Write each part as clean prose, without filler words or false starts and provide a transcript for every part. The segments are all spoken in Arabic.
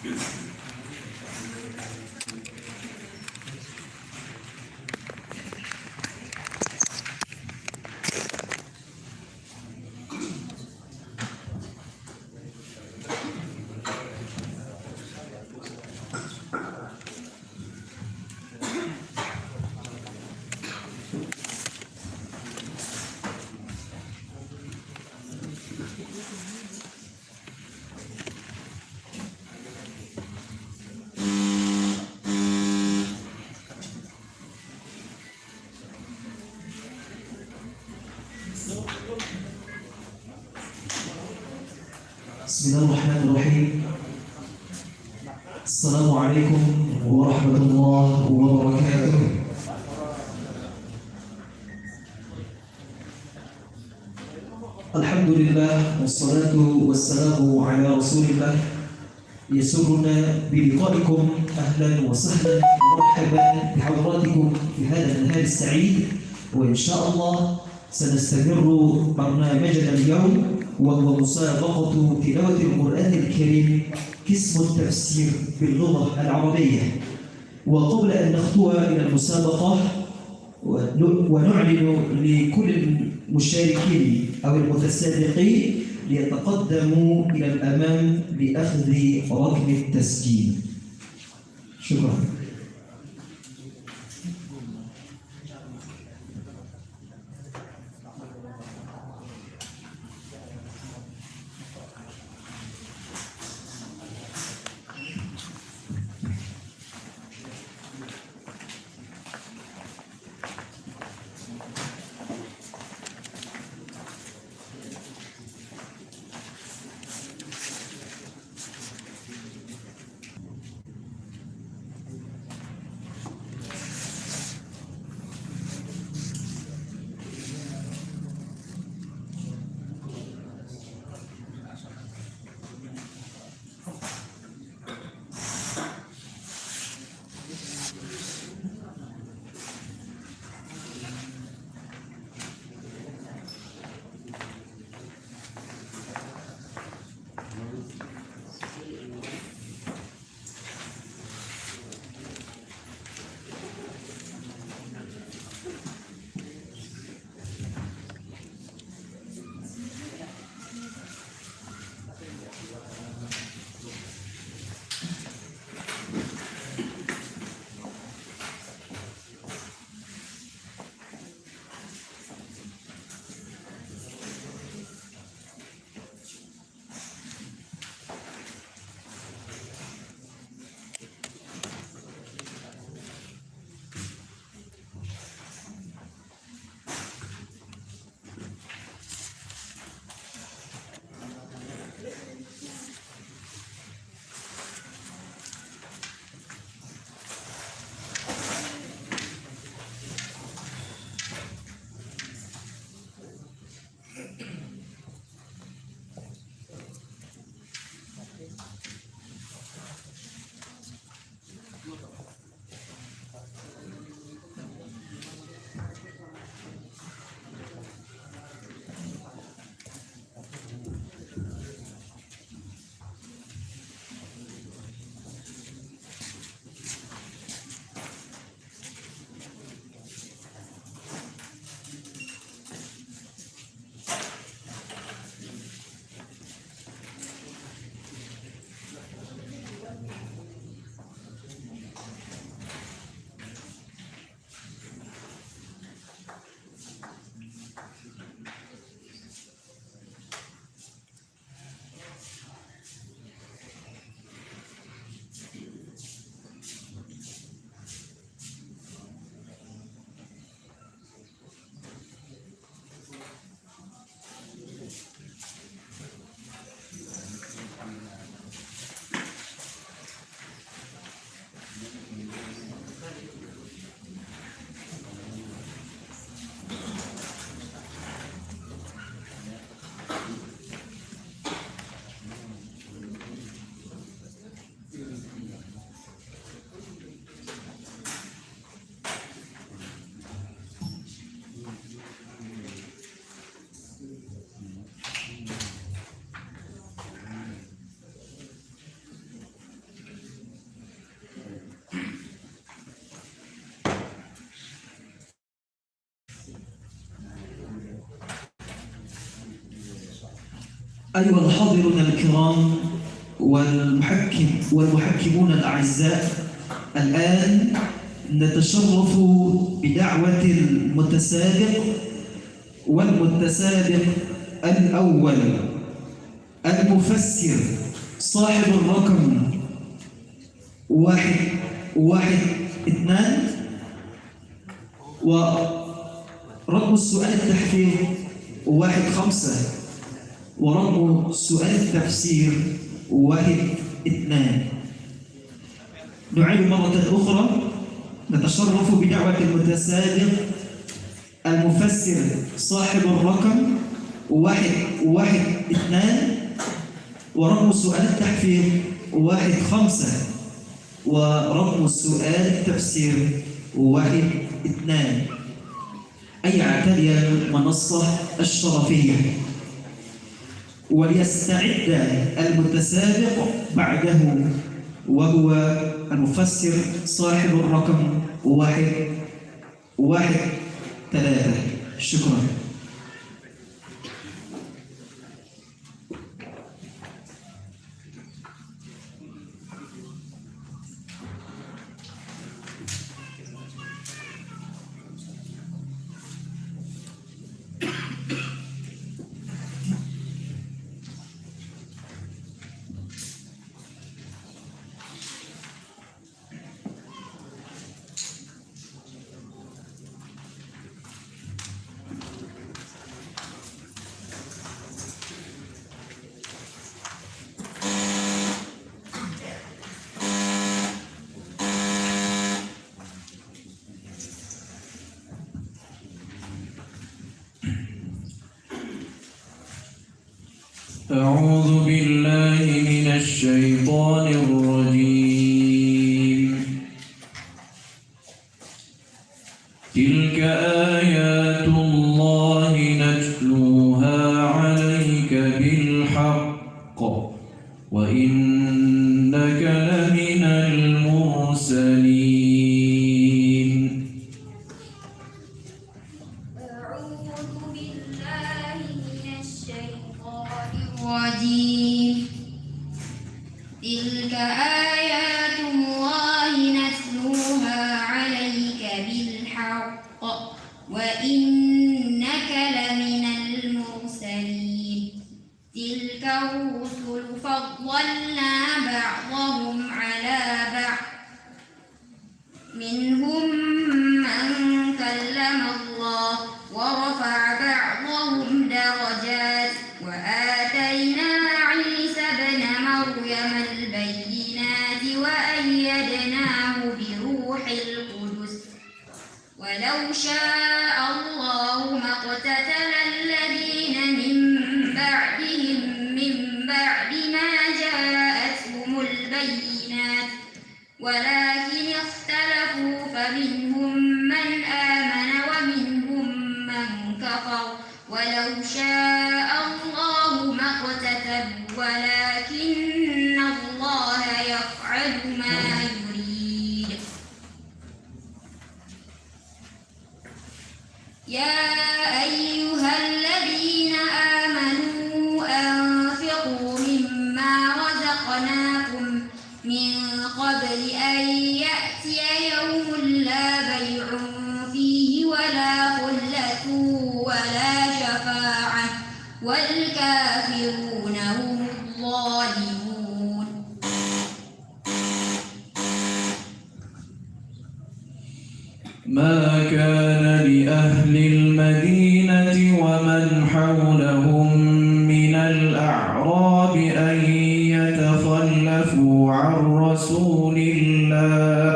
بسم الله الرحمن الرحيم. السلام عليكم ورحمة الله وبركاته. الحمد لله والصلاة والسلام على رسول الله. يسرنا بلقائكم، أهلا وسهلا ومرحبا بحضراتكم في هذا النهار السعيد، وإن شاء الله سنستمر برنامجنا اليوم وهو مسابقة تلاوة القرآن الكريم قسم التفسير باللغة العربية. وقبل أن نخطو إلى المسابقة ونعلن لكل المشاركين أو المتسابقين ليتقدموا إلى الأمام لأخذ رقم التسجيل. شكرا. أيها الحاضرون الكرام والمحكمون الأعزاء، الآن نتشرف بدعوة المتسابق والمتسابق الأول، المفسر صاحب الرقم 112 ورقم السؤال التحفيظ 15 ورقم سؤال التفسير 12. نعيد مرة أخرى، نتشرف بدعوة المتسابق المفسر صاحب الرقم 112 ورقم سؤال التحفيظ 15 ورقم سؤال التفسير 12، أن يعتلي المنصة الشرفية وليستعد المتسابق بعده، وهو المفسر صاحب الرقم 113. شكرا. أعوذ بالله من الشيطان الرجيم. تلك آيات الله نتلوها عليك بالحق وإنك لمن المرسلين. تلك آيات الله نتلوها عليك بالحق وإنك لمن المرسلين. تلك الرسل فضلنا بعضهم على بعض، منهم من كلم الله ورفع بعضهم درجات وآتينا عيسى ابن مريم البينات وأيدناه بروح القدس، ولو شاء الله ما اقتتل الذين من بعدهم من بعد ما جاءتهم البينات ولكن اختلفوا فمنهم من آمن ومنهم من كفر، ولو شاء الله ما اقتتلوا ولكن الله يفعل ما يريد. يا أيها الذين آمنوا أنفقوا مما رزقناكم من قبل أن يأتي يوم لا بيع فيه ولا خلة ولا شفاعة والكافرون هم الظالمون. ما كان لأهل المدينة ومن حولهم من الأعراب أن يتخلفوا عن رسول الله.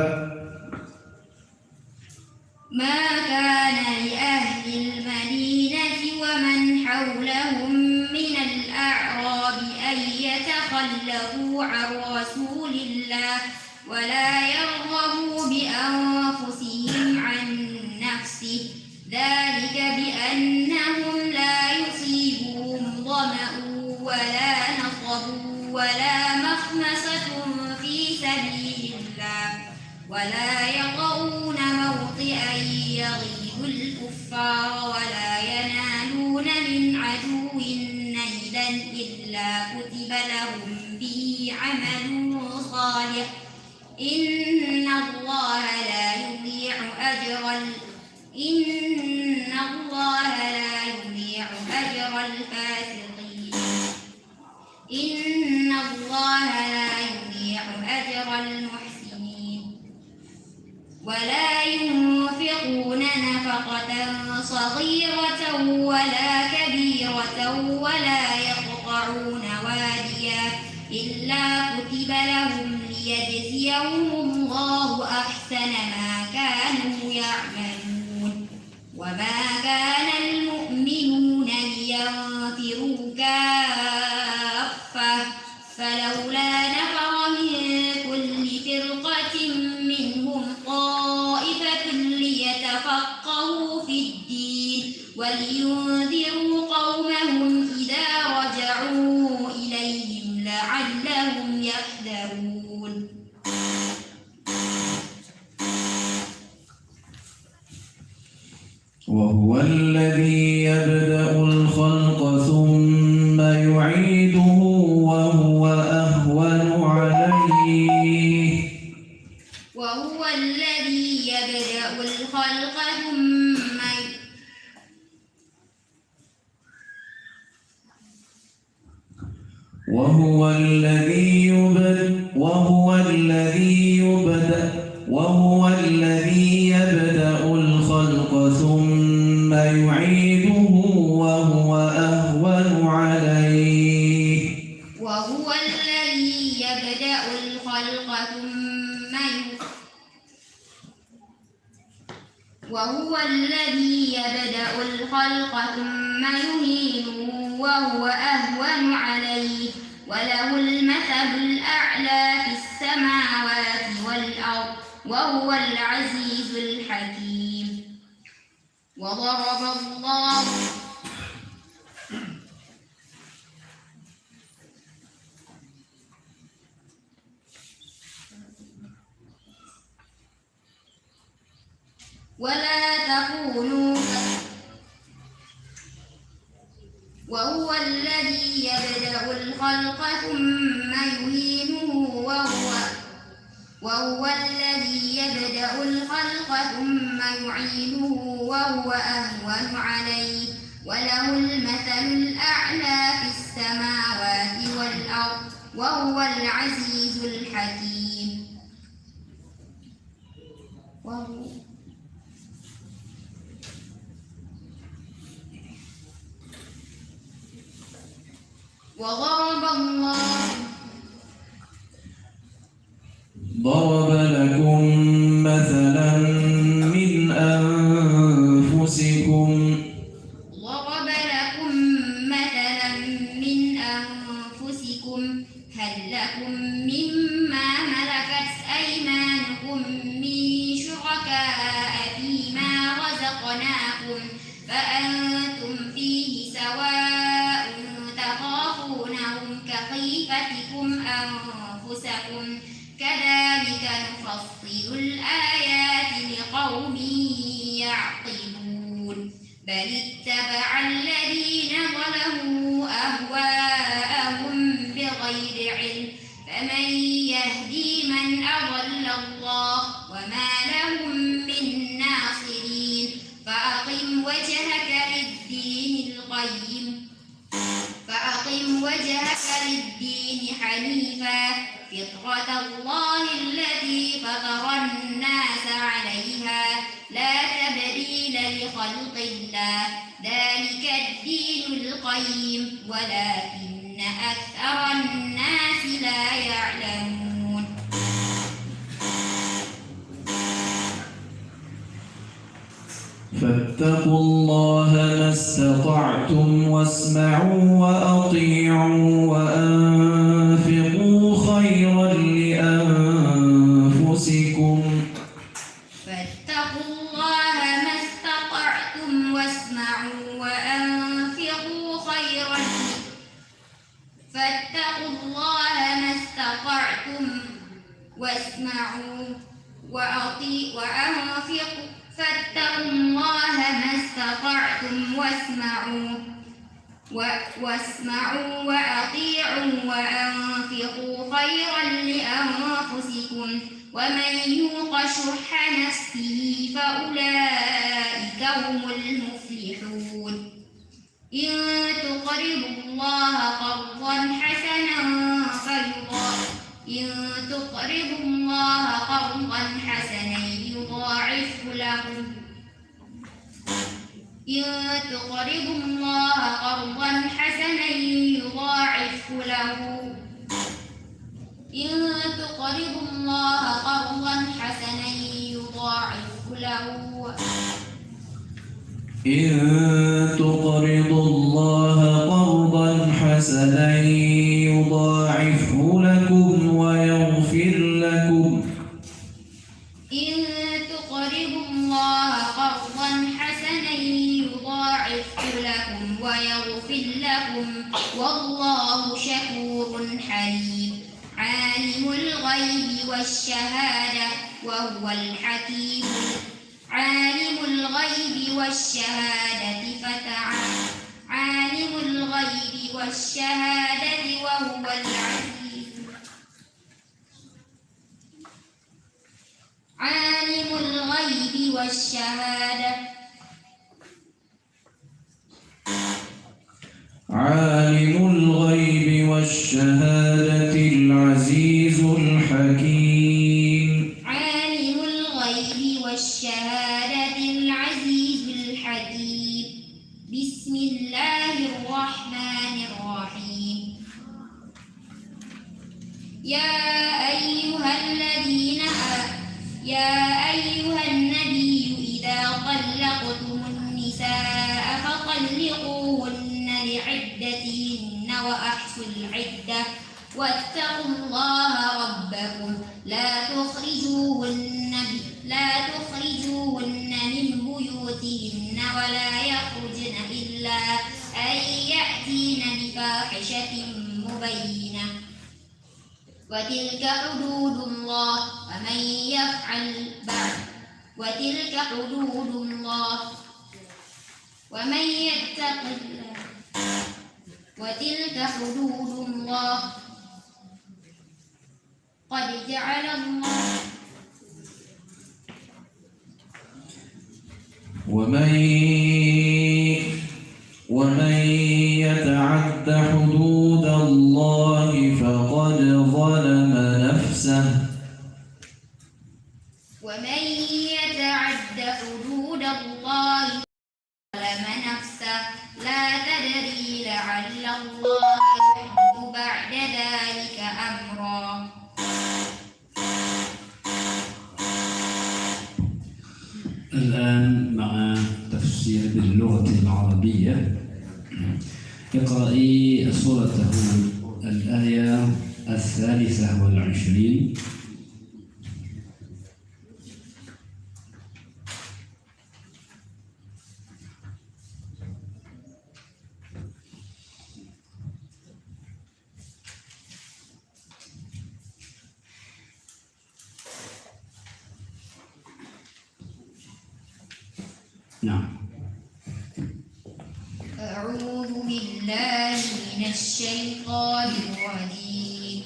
ما كان لأهل المدينة ومن حولهم من الأعراب أن يتخلفوا عن رسول الله ولا يرغبوا بأنفسهم عن نفسه، ذلك بأنهم لا يصيبهم ظمأ ولا نصب ولا مخمصة في سبيل الله ولا يطؤون موطئا يغيظ الكفار ولا ينالون من عدو نيلا إلا كتب لهم به عمل صالح إن الله لا يضيع أجر الفاسقين إن الله لا يضيع أجر المحسنين ولا ينفقون نفقة صغيرة ولا كبيرة ولا يقطعون واديا إلا كتب لهم ليجزيهم الله أحسن ما كانوا يعملون وما كان المؤمنون لينفروا كافة فلولا نفر من كل فرقة منهم طائفة ليتفقهوا في الدين ولينذروا قومهم إذا رجعوا إليهم لعلهم يحذرون وهو الذي يبدأ الخلق ثم يعيده وهو أهون عليه وهو الذي يبدأ الخلق وهو الذي يبدأ الخلق ثم يعيده وهو أهون عليه وهو الذي يبدأ الخلق ثم يهينه وهو أهون عليه وله المثل الأعلى في السماوات والأرض وهو العزيز الحكيم وضرب الله ولا تكونوا وهو الذي يبدأ الخلق ثم يهينه وهو الذي يبدأ الخلق ثم يعيده وهو أهون عليه وله المثل الأعلى في السماوات والأرض وهو العزيز الحكيم ضرب لكم مثلا من أنفسكم هل لكم مما ملكت أيمانكم من شركاء فيما رزقناكم فأنتم فيه سواء تخافونهم كخيفتكم أنفسكم كذلك نفصل الآيات لقوم يعقلون بل اتبع الذين ظلموا أهواءهم بغير علم فمن يهدي من أضل الله وما لهم من ناصرين فأقم وجهك للدين حنيفا فطرة الله التي فطر الناس عليها لا تبديل لخلق الله ذلك الدين القيم ولكن أكثر الناس لا يعلمون فاتقوا الله ما استطعتم واسمعوا وأطيعوا وأنفقوا خيرا لأنفسكم فاتقوا الله ما استطعتم واسمعوا وأنفقوا خيرا فاتقوا الله ما استطعتم واسمعوا وأنفقوا فاتقوا الله ما استطعتم واسمعوا واسمعوا وأطيعوا وأنفقوا خيرا لأنفسكم ومن يوق شح نفسه فأولئك هم المفلحون إن تقرضوا الله قرضا حسنا يضاعفه لكم ويغفر لكم والله شكور حليم عالم الغيب والشهادة وهو الحكيم وهو العزيز عالم الغيب والشهادة العزيز الحكيم بسم الله الرحمن الرحيم يا أيها النبي إذا طلقتم النساء فطلقوهن لعدتهن وأحصوا العدة واتقوا الله ربكم لا تخرجوهن من بيوتهن ولا يخرجن إلا أن يأتين بفاحشة مبينة وتلك حدود الله قد جعل الله ومن يتعد حدود الله فقد ظلم نفسه لا تدري لعل الله يحدث بعد ذلك أمرا الآن مع تفسير باللغة العربية. اقرأي سورة هود الآية 23. نعم. أعوذ بالله من الشيطان الرجيم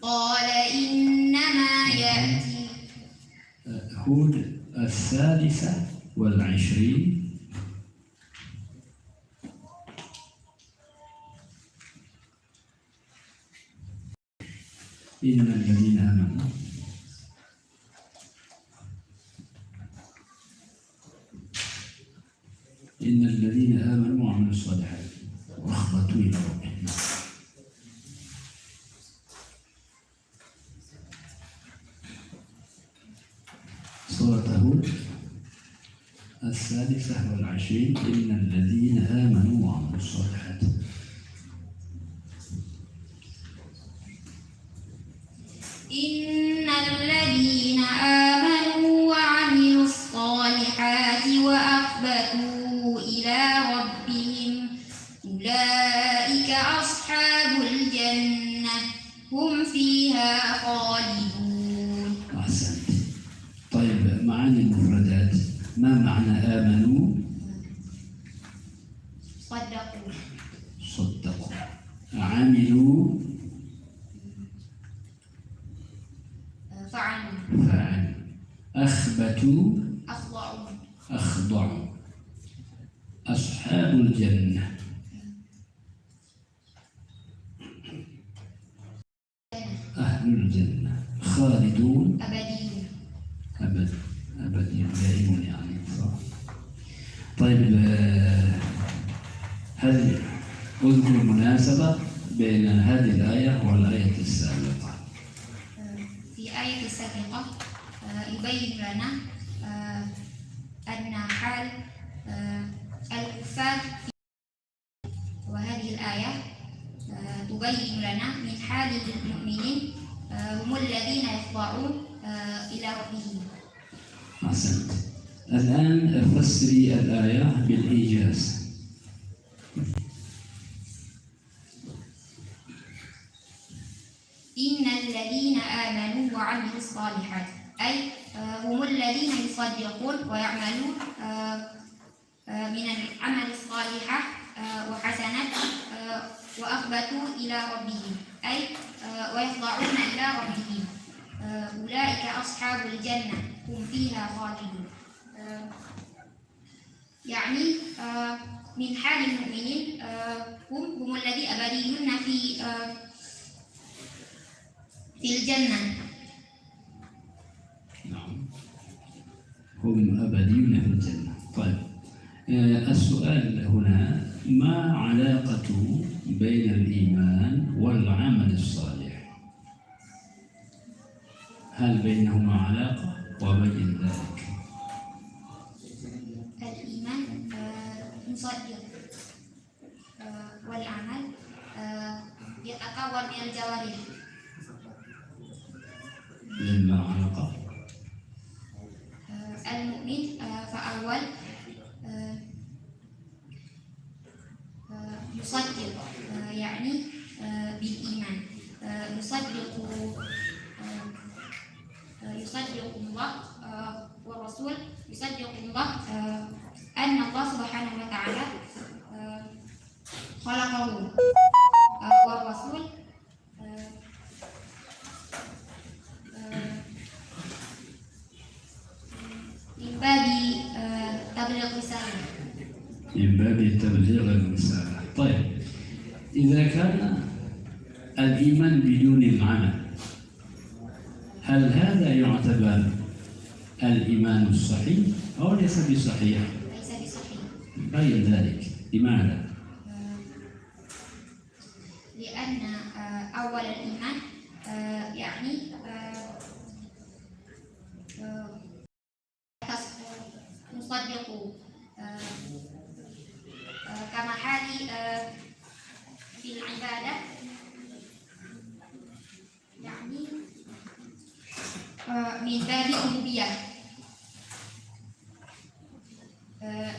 قال إنما يأتي هود 23. إن الذين آمنوا وعملوا الصالحات وأخبتوا إلى ربهم. سورة هود 23. إن الذين آمنوا وعملوا الصالحات. إن الذين آمنوا وعملوا الصالحات وأخبتوا إلى ربهم أولئك أصحاب الجنة هم فيها خالدون. أحسنت. طيب، معاني المفردات. ما معنى آمنوا؟ عملوا فعلوا فعلوا، أخبتوا أخضعوا أخضعوا. أصحاب الجنة أهل الجنة، خالدون أبديون أبدي دائم يعني. طيب، هل أذكر المناسبة بين هذه الآية والآية السابقة؟ في آية السابقة يبين لنا أن حال الكفار، وهذه الآية تبين لنا من حال المؤمنين هم الذين يخضعون إلى ربهم. أحسنت. الآن فسري الآية بالإيجاز. إن الذين آمنوا وعملوا الصالحات، أي هم الذين يصدقون ويعملون من العمل الصالح وحسنات وأخبتوا إلى ربهم، أي ويخضعون إلى ربهم. أولئك أصحاب الجنة هم فيها خالدون. يعني من حال المؤمنين هم الذين أبديون في الجنة. نعم، هم أبديون في الجنة. طيب، السؤال هنا: ما علاقة بين الإيمان والعمل الصالح؟ هل بينهما علاقة؟ وبين ذلك. الإيمان مصدق، والعمل يتكون من الجوارح. لما علاقة؟ المؤمن فأول يصدق، يعني بالإيمان يصدق الله والرسول، يصدق الله أن الله سبحانه وتعالى خلقه، والرسول من باب تبليغ رسالة. من باب تبليغ الرسالة. طيب، إذا كان الإيمان بدون العمل، هل هذا يعتبر الإيمان الصحيح أو ليس بصحيح؟ ليس بصحيح. بين ذلك. لماذا؟ لأن أول الإيمان يعني نصدق كما حال في العبادة، يعني من باب الألوهية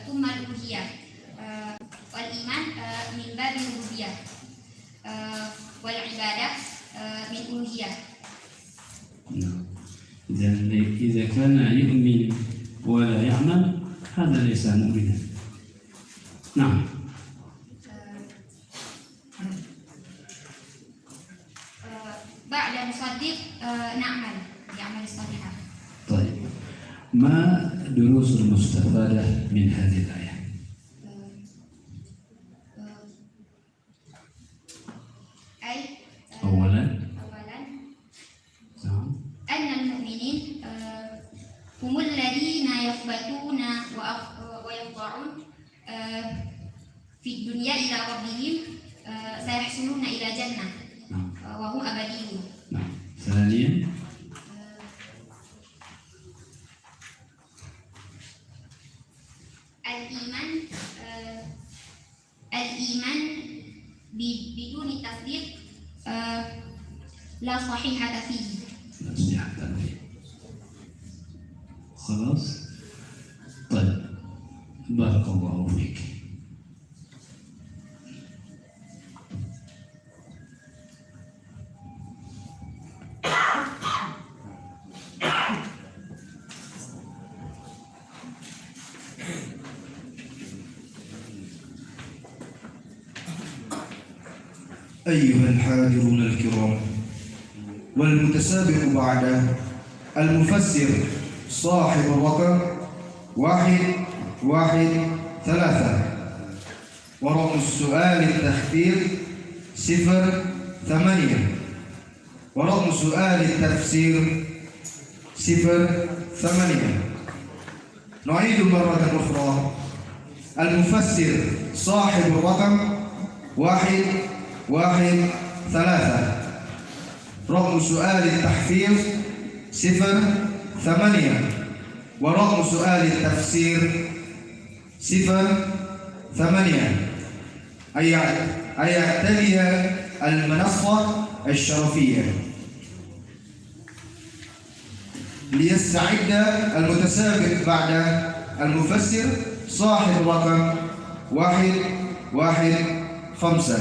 ثم الألوهية، والإيمان من باب الألوهية والعبادة من الألوهية. إذا كان يؤمن ولا يعمل، هذا ليس مؤمنا. نعم. بعد نصدق نعمل يعمل الصالحات. طيب، ما دروس المستفادة من هذه الآية؟ أي أولا أن المؤمنين هم الذين يخبتون ويخضعون في الدنيا إلى ربهم، سيحصلون إلى جنة وهم أبديون. نعم. ثانيا، الإيمان بدون التصديق لا صحيحة فيه. لا صحيحة فيه. خلاص. طيب، بارك الله فيك. أيها الحاضرون الكرام، والمتسابق بعده المفسر صاحب الرقم 113، ورقم السؤال التخفيف 08، ورقم سؤال التفسير 08. نعيد مرة أخرى: المفسر صاحب الرقم 113، رقم سؤال التحفيظ 08، ورقم سؤال التفسير 08. أن يعتلي المنصة الشرفية. ليستعد المتسابق بعد المفسر صاحب الرقم 115.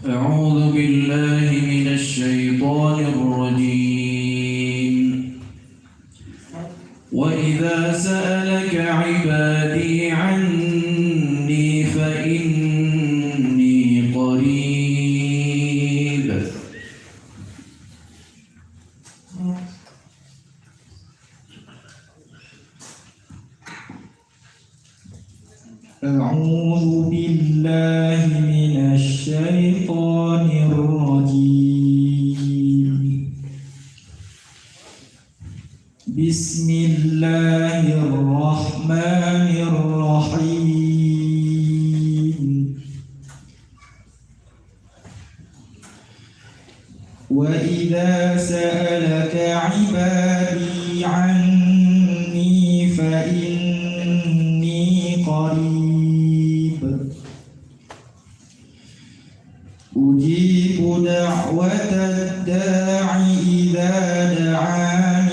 أعوذ بالله من الشيطان الرجيم. وإذا سألك عبادي عني فإني قريب. أعوذ بالله من الشيطان الرجيم. بسم الله الرحمن الرحيم. وإذا سألك عبادي عني فإني قريب أجيب دعوة الداع إذا دعان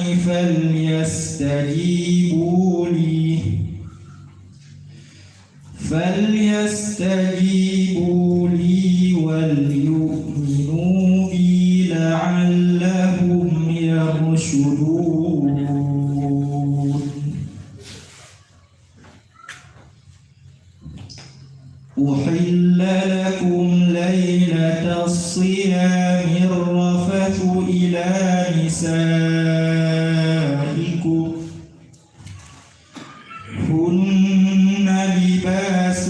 فليستجيبوا لي وليؤمنوا بي لعلهم يرشدون. أحل لكم ليلة الصيام الرفث إلى نسائكم هن لباس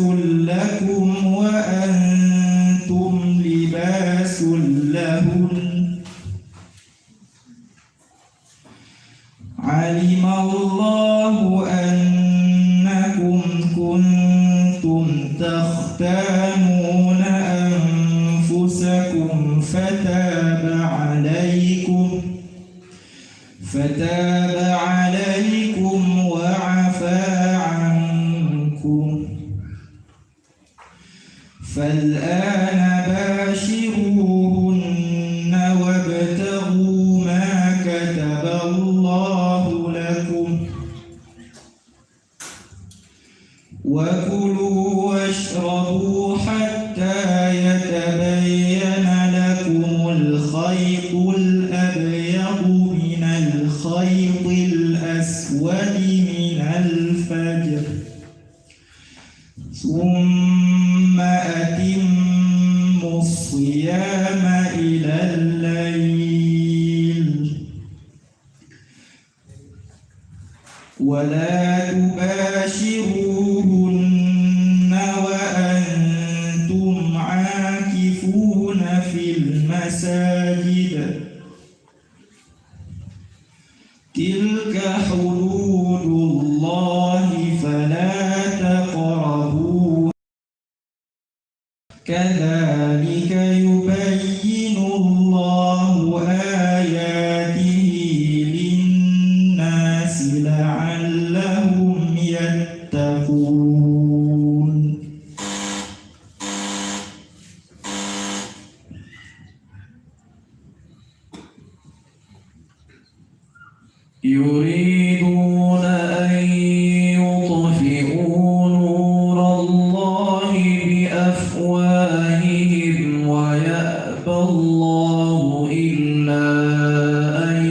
لكم وأنتم لباس لهن علم الله أنكم كنتم تختانون أنفسكم فتاب عليكم وعفى عنكم. فالآن باشروهن وابتغوا ما كتب الله لكم وكلوا واشربوا حتى يتبين لكم الخيط الأبيض من الخيط الأسود من الفجر ثم أتموا الصيام إلى الليل ولا تباشروهن وأنتم عاكفون في المساجد تلك حدود الله فلا تقربوها كذلك يبين الله آياته للناس لعلهم يتقون. يريدون أن يطفئوا نور الله بأفواههم يأبى الله إلا أن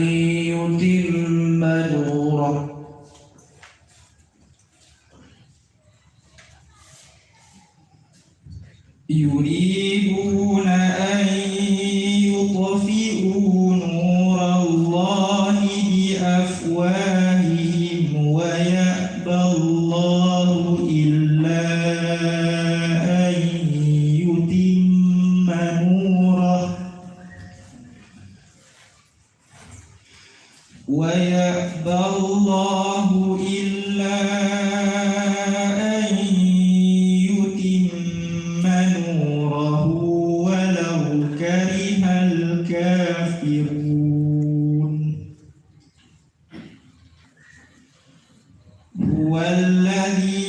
يتم نوره يريدون أن يطفئوا نور الله بأفواههم ويأبى الله إلا أن يتم نوره ويأبى الله إلا أن يتم نوره ولو كره الكافرون هو الذي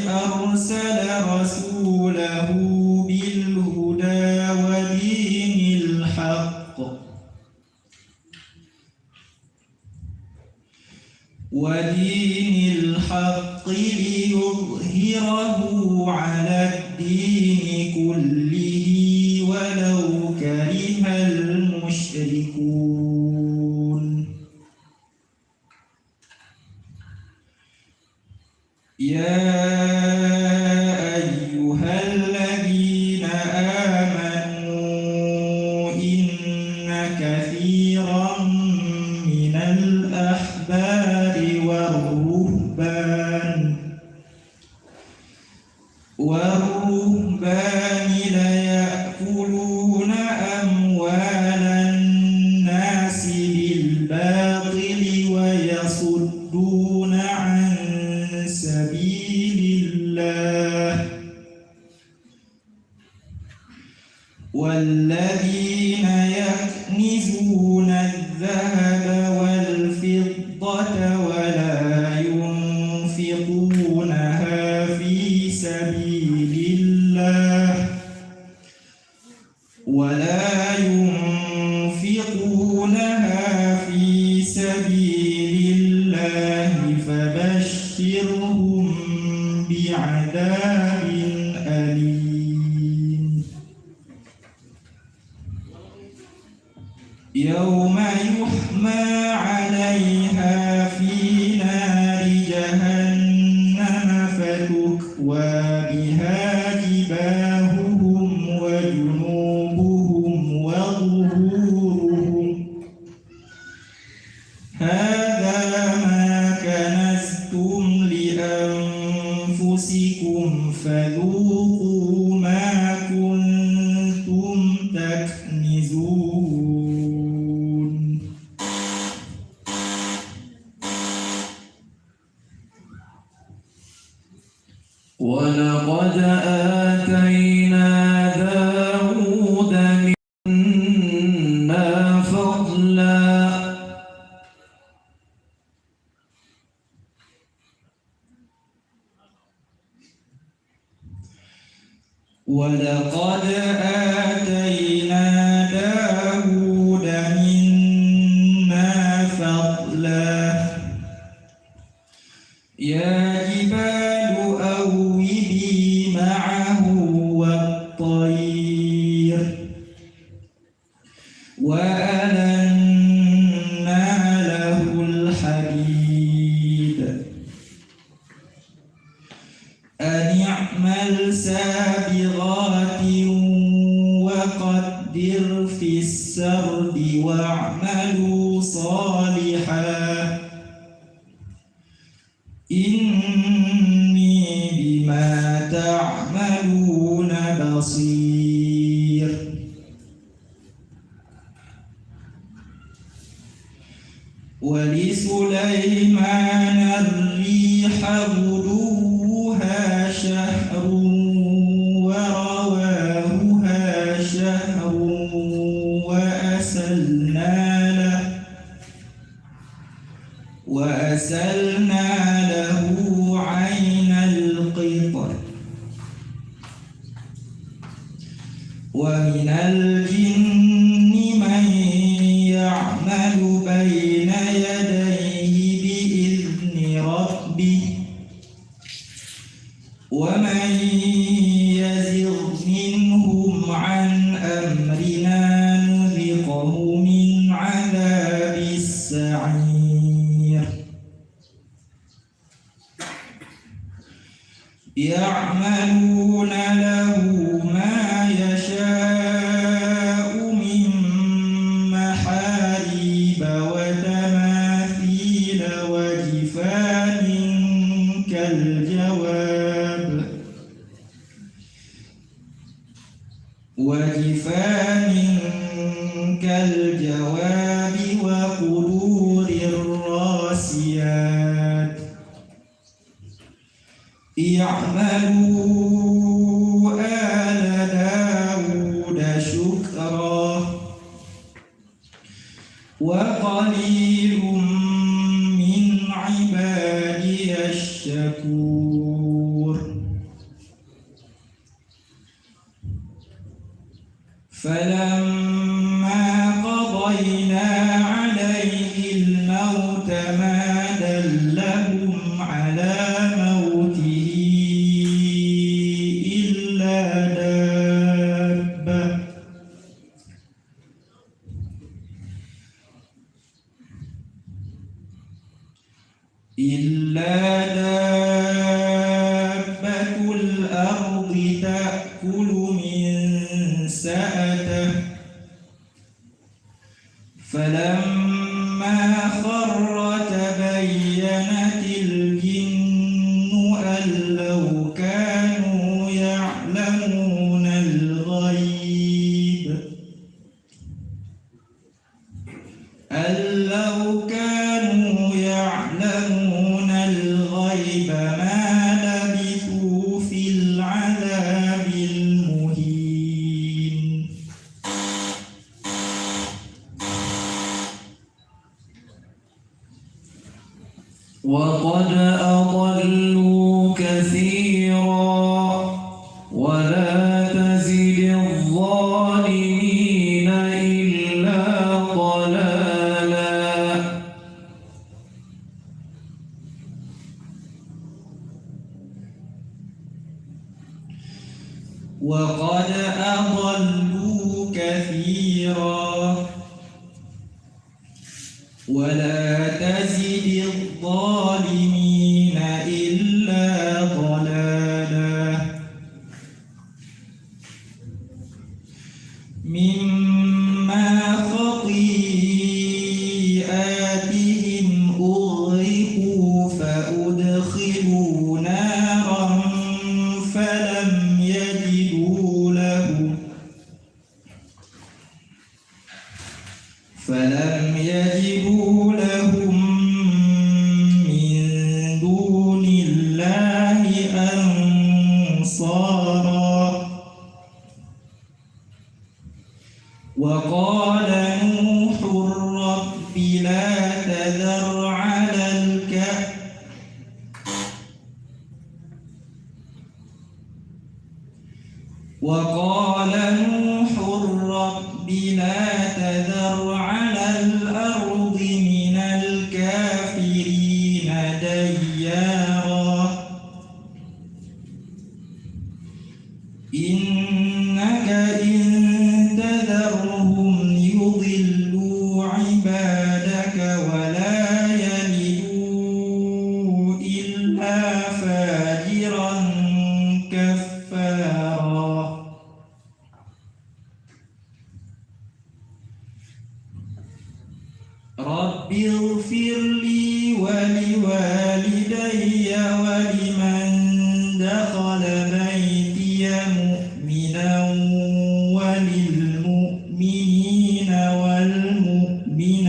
أرسل رسوله بالهدى ودين الحق ليظهره على الدين كله ولو كره المشركون يا أيها الذين آمنوا إن كثيرا من الأحبار والرهبان ليأكلون أموال الناس بالباطل ويصدون عن سبيل الله والذين يكنزون الذهب والفضة ولا ينفقونها في سبيل الله فبشرهم بعذاب أليم يوم يحمى عليها في نار جهنم فتكوى بها جباههم وجنوبهم وظهورهم هذا ما كنزتم لأنفسكم فذوقوا ما كنتم تكنزون ولقد آتينا داود منا فضلا ولقد آتينا داود منا فضلا يا جبال أوبي معه والطير وألنا له الحديد أن اعمل سابغات وقدر في السرد واعملوا صالحا إني بما تعملون بصير ولسليمان الريح غدوها شهر ورواهها شهر وأسلنا له عين القطر ومن الجن من يعمل بين يديه بإذن ربه ومن يزغ منهم عن أمره يعملون له ما يشاء من محاريب وتماثيل وجفان كالجواب وقدور الراسيات اعملوا آل داود شكرا وقليل من عبادي الشكور فلما قضينا عليه الموت ما دلهم على موته إلا دابة الأرض تأكل من سأته فلما خر تبينت الجن أن لو كانوا يعلمون الغيب ما لبثوا في العذاب المهين وقد أضلوا كثيرا ولا تزد الظالمين إلا ضلالا وقد أضلوا كثيرا ولا تزد الظالمين إلا ضلالا مما خطيئاتهم أغرقوا فأدخلوا نارا فلم يجدوا لهم من دون الله أنصارا وقال نوح رب لا تذر على الأرض من الكافرين ديارا إنك إن تذرهم يضلوا عبادك ولا يلدوا إلا فاجرا كفارا رب اغفر لي ولوالدي ولمن دخل بيتي مؤمنا وللمؤمنين والمؤمنات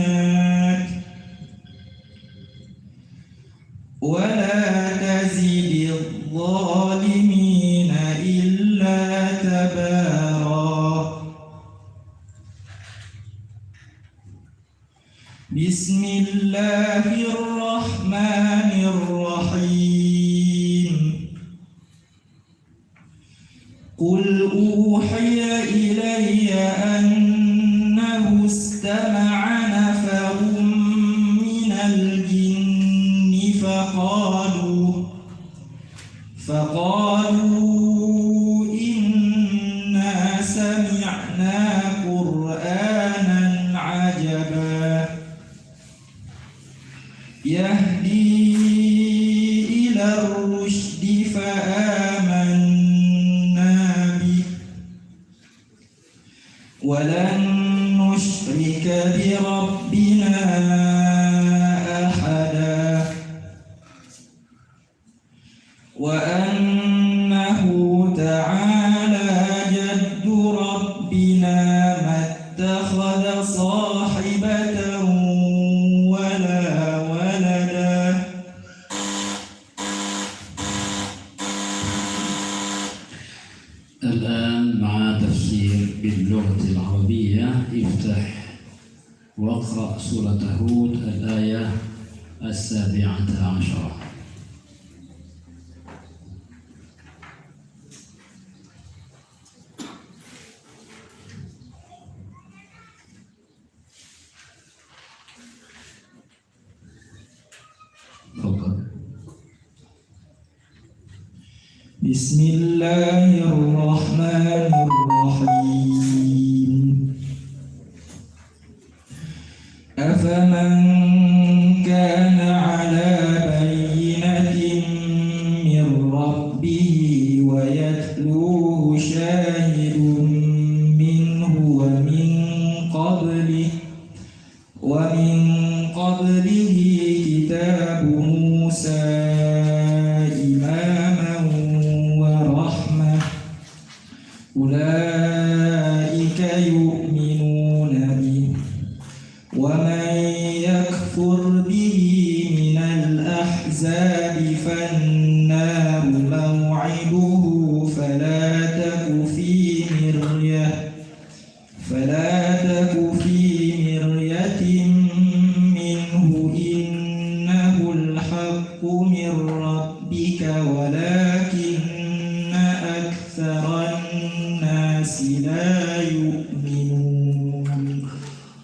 ولا تزد الظالمين إلا تبارا بسم الله الرحمن الرحيم قل أوحي إلي أنه استمع نفر من الجن فقالوا إنا سمعنا قرآنا عجبا يهدي إلى الرشد فآمنا ولن نشرك بربنا أحدا وأنه تعالى جد ربنا ما اتخذ صاحبة ولا ولدا. الآن مع تفسير باللغة العربية. افتح واقرأ سورة هود الآية 17. بسم الله الرحمن الرحيم. أفمن كان على بينة من ربه ويتلوه شاهد منه ومن قبله كتاب موسى أولئك يؤمنون به ومن يكفر به من الأحزاب فالنار موعده فلا تك في مرية منه إنه الحق من ربك ولكن أكثر الناس لا يؤمنون.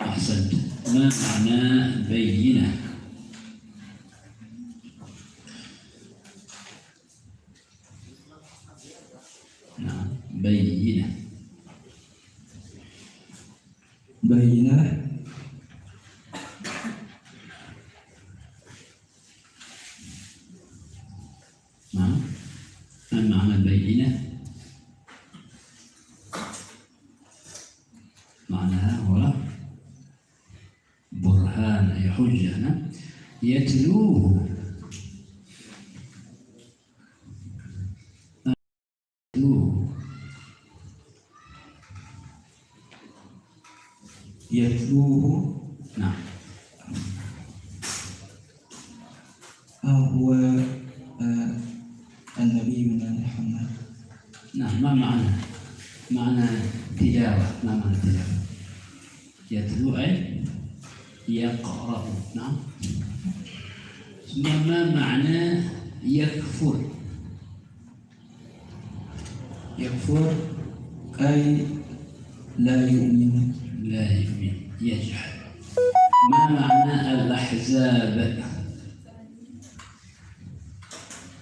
أحسنت. ما معنى بينة؟ نعم، بينة. بينة نعم. ما معنى بينة؟ معناها هو برهان أي حجة. يتلوه نعم. هو النبي محمد. نعم. ما معنى تلاوة؟ ما معنى تلاوة؟ يتلو أي يقرأ. نعم. ثم ما معنى يكفر؟ يكفر أي لا يؤمن. لا يؤمن، يجحد. ما معنى الأحزاب؟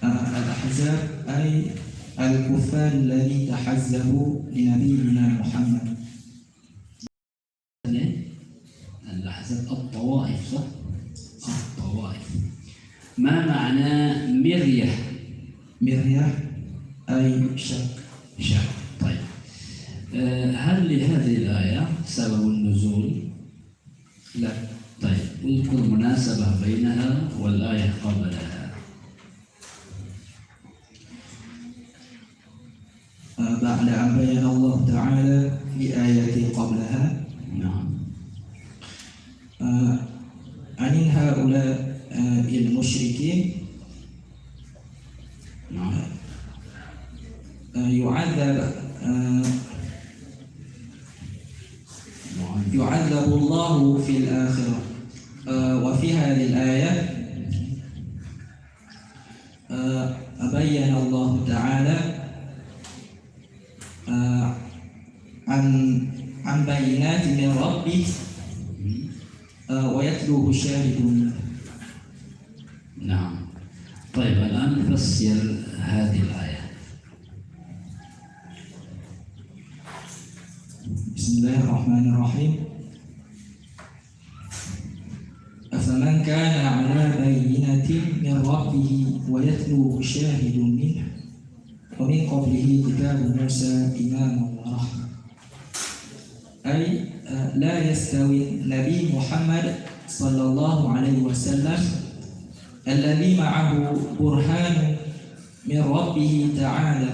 الأحزاب أي الكفار الذي تحزبوا لنبينا محمد. الأحزاب الطوائف، صح؟ الطوائف. ما معنى مرية؟ مرية أي شك. طيب. هل لهذه الآية سبب النزول؟ لا. طيب، اذكر مناسبة بينها والآية قبلها. بعد أن بين الله تعالى في آية قبلها نعم عن هؤلاء المشركين نعم يعذب الله في الآخرة. وفي هذه الآية بين الله تعالى عن بينات من ربه ويتلوه شاهد منه. نعم. طيب، الآن فسر هذه الآية. بسم الله الرحمن الرحيم. أفمن كان على بينة من ربه ويتلوه شاهد منه ومن قبله كتاب موسى إماما ورحمة. أي لا يستوي النبي محمد صلى الله عليه وسلم الذي معه برهان من ربه تعالى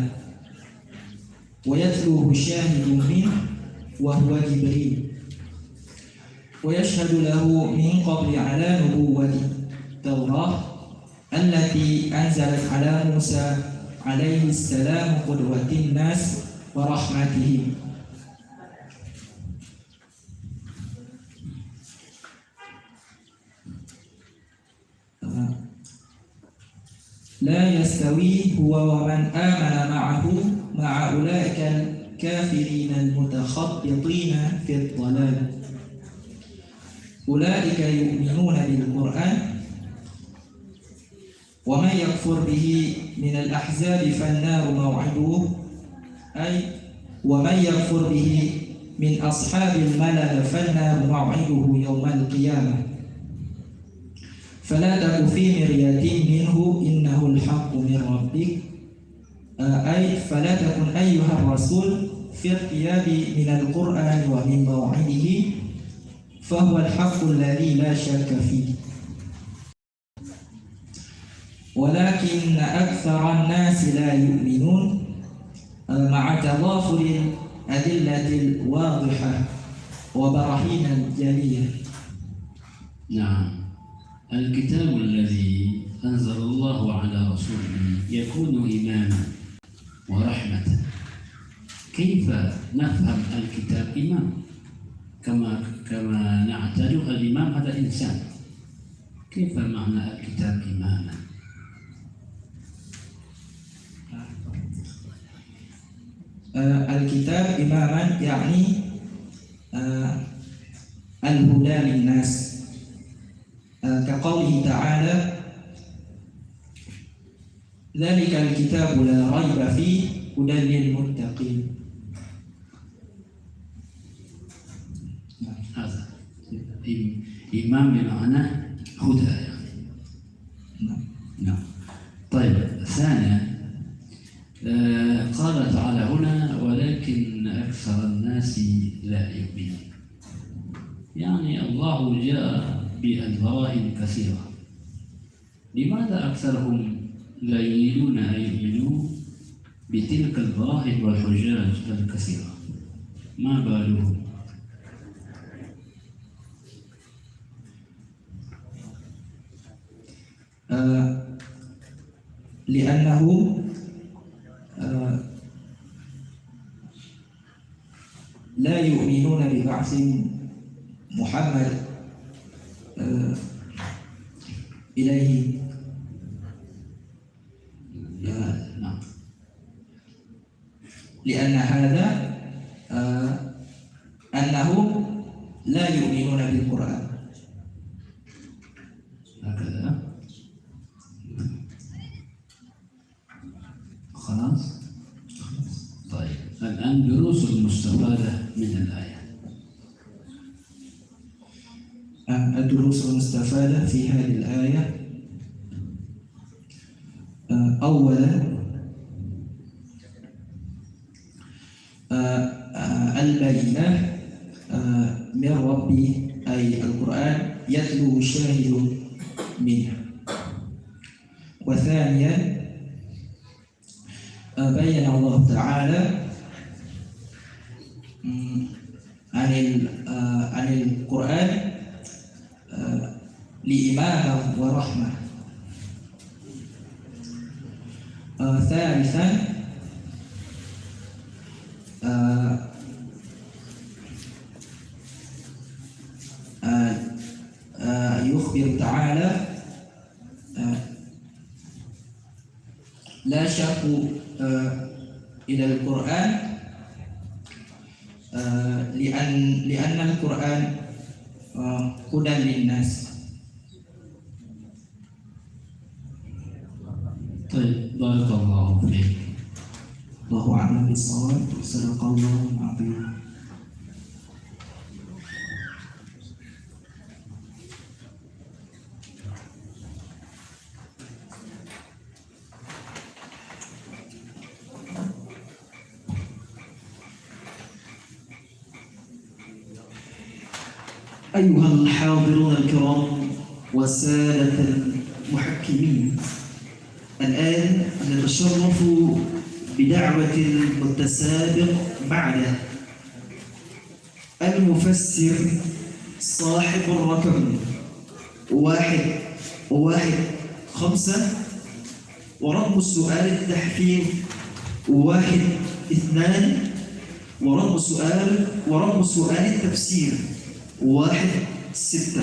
ويتلوه شاهد منه وهو جبريل، ويشهد له من قبل على نبوة التوراة التي أنزلت على موسى عليه السلام قدوة الناس ورحمتهم. لا يستوي هو ومن آمن معه مع أولئك الكافرين المتخبطين في الضلال. أولئك يؤمنون بالقرآن، ومن يكفر به من الأحزاب فالنار موعده، أي ومن يكفر به من أصحاب الملل فالنار موعده يوم القيامة. فلا تك في مرية منه إنه الحق من ربك، أي فلا تكن أيها الرسول في ارتياب من القرآن ومن موعده، فهو الحق الذي لا شك فيه. ولكن أكثر الناس لا يؤمنون مع تضافر الأدلة الواضحة وبراهين الجلية. نعم، الكتاب الذي أنزل الله على رسوله يكون إماما ورحمة. كيف نفهم الكتاب إمام؟ كما نعتاد الإمام هذا إنسان، كيف معنى الكتاب إماما؟ الكتاب إماما يعني الهدى للناس، كقوله تعالى: ذلك الكتاب لا ريب فيه هدى للمتقين. هذا إمام بمعنى هدى يعني. نعم. طيب، ثانيا قال تعالى هنا: ولكن أكثر الناس لا يؤمنون. يعني الله جاء بالبراهين كثيرة، لماذا أكثرهم لا يريدون أن يؤمنوا بتلك البراهين والحجاج الكثيرة؟ ما بالهم؟ لأنه لا يؤمنون ببعث محمد إليه. نعم. لأن هذا أنهم لا يؤمنون بالقرآن. هكذا. خلاص. طيب، الآن دروس المستفادة من الآية. الدروس المستفادة في هذه الآية: أولا البينة من ربي، أي القرآن يتلو شاهد منه. وثانيا بين الله تعالى عن القرآن لإمامة ورحمة. ثالثا يخبر تعالى: لا شك إلى القرآن، لأن القرآن هدى للناس. طيب، بارك الله فيك. الله أعلم بالصواب. صدق الله العظيم. أيها الحاضرون الكرام وسادة المحكمين، الآن نتشرف بدعوة المتسابق بعده المفسر صاحب الرقم 115 ورقم السؤال التحفيظ 12 ورقم سؤال التفسير 16.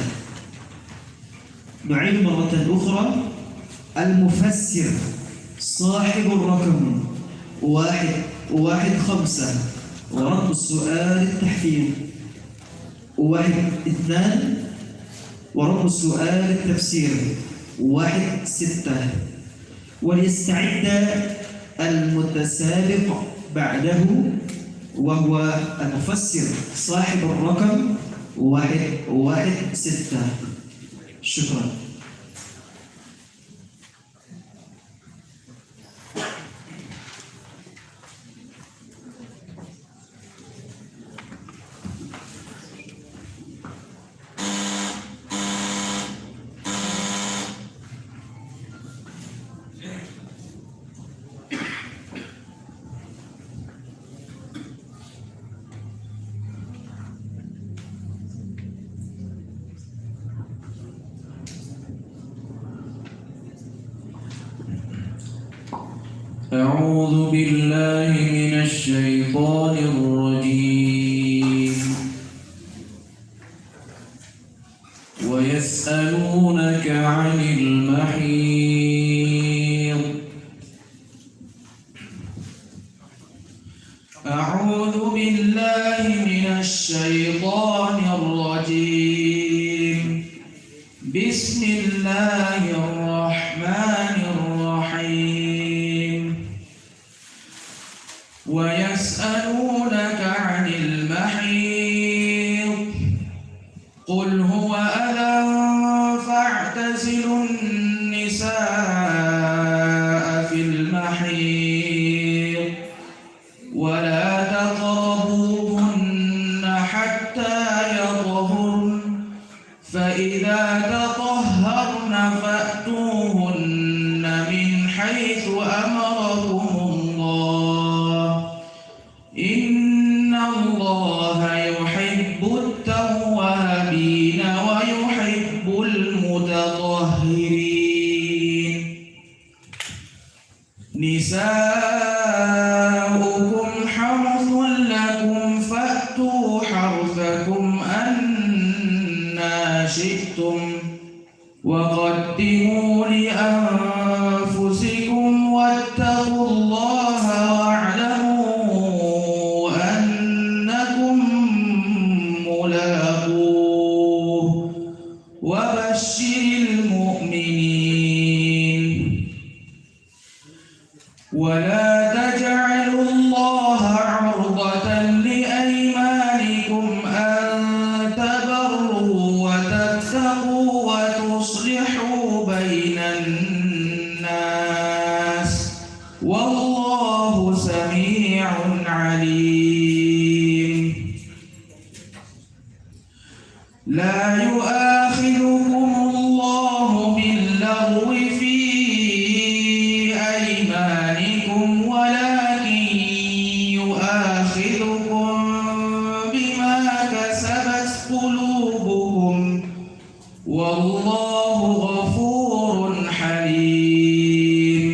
نعيد مرة أخرى: المفسر صاحب الرقم 115 ورقم السؤال التحفيظ 12 ورقم السؤال التفسير 16. وليستعد المتسابق بعده وهو المفسر صاحب الرقم 116. شكرا. أعوذ بالله من الشيطان الرجيم. ويسألونك عن المحيض. أعوذ بالله من الشيطان الرجيم. بسم الله الرحمن الرحيم. ويسألونك عن المحيض قل هو أذى فاعتزلوا النساء في المحيض ولا تقربوهن حتى يطهرن فإذا تطهرن فأتوهن من حيث أمركم الله إن الله يحب التوابين ويحب المتطهرين. نساؤكم حرث لكم فأتوا حرثكم أنى شئتم وقدموا لأنفسكم واتقوا الله واعلموا أنكم ملاقوه وبشر المؤمنين. ولا تجعلوا الله عرضة لأيمانكم أن تبروا وتتقوا وتصلحوا بين الناس والله سميع عليم. لا يؤاخذكم الله باللغو في أيمانكم ولكن يؤاخذكم بما كسبت قلوبكم والله غفور حليم.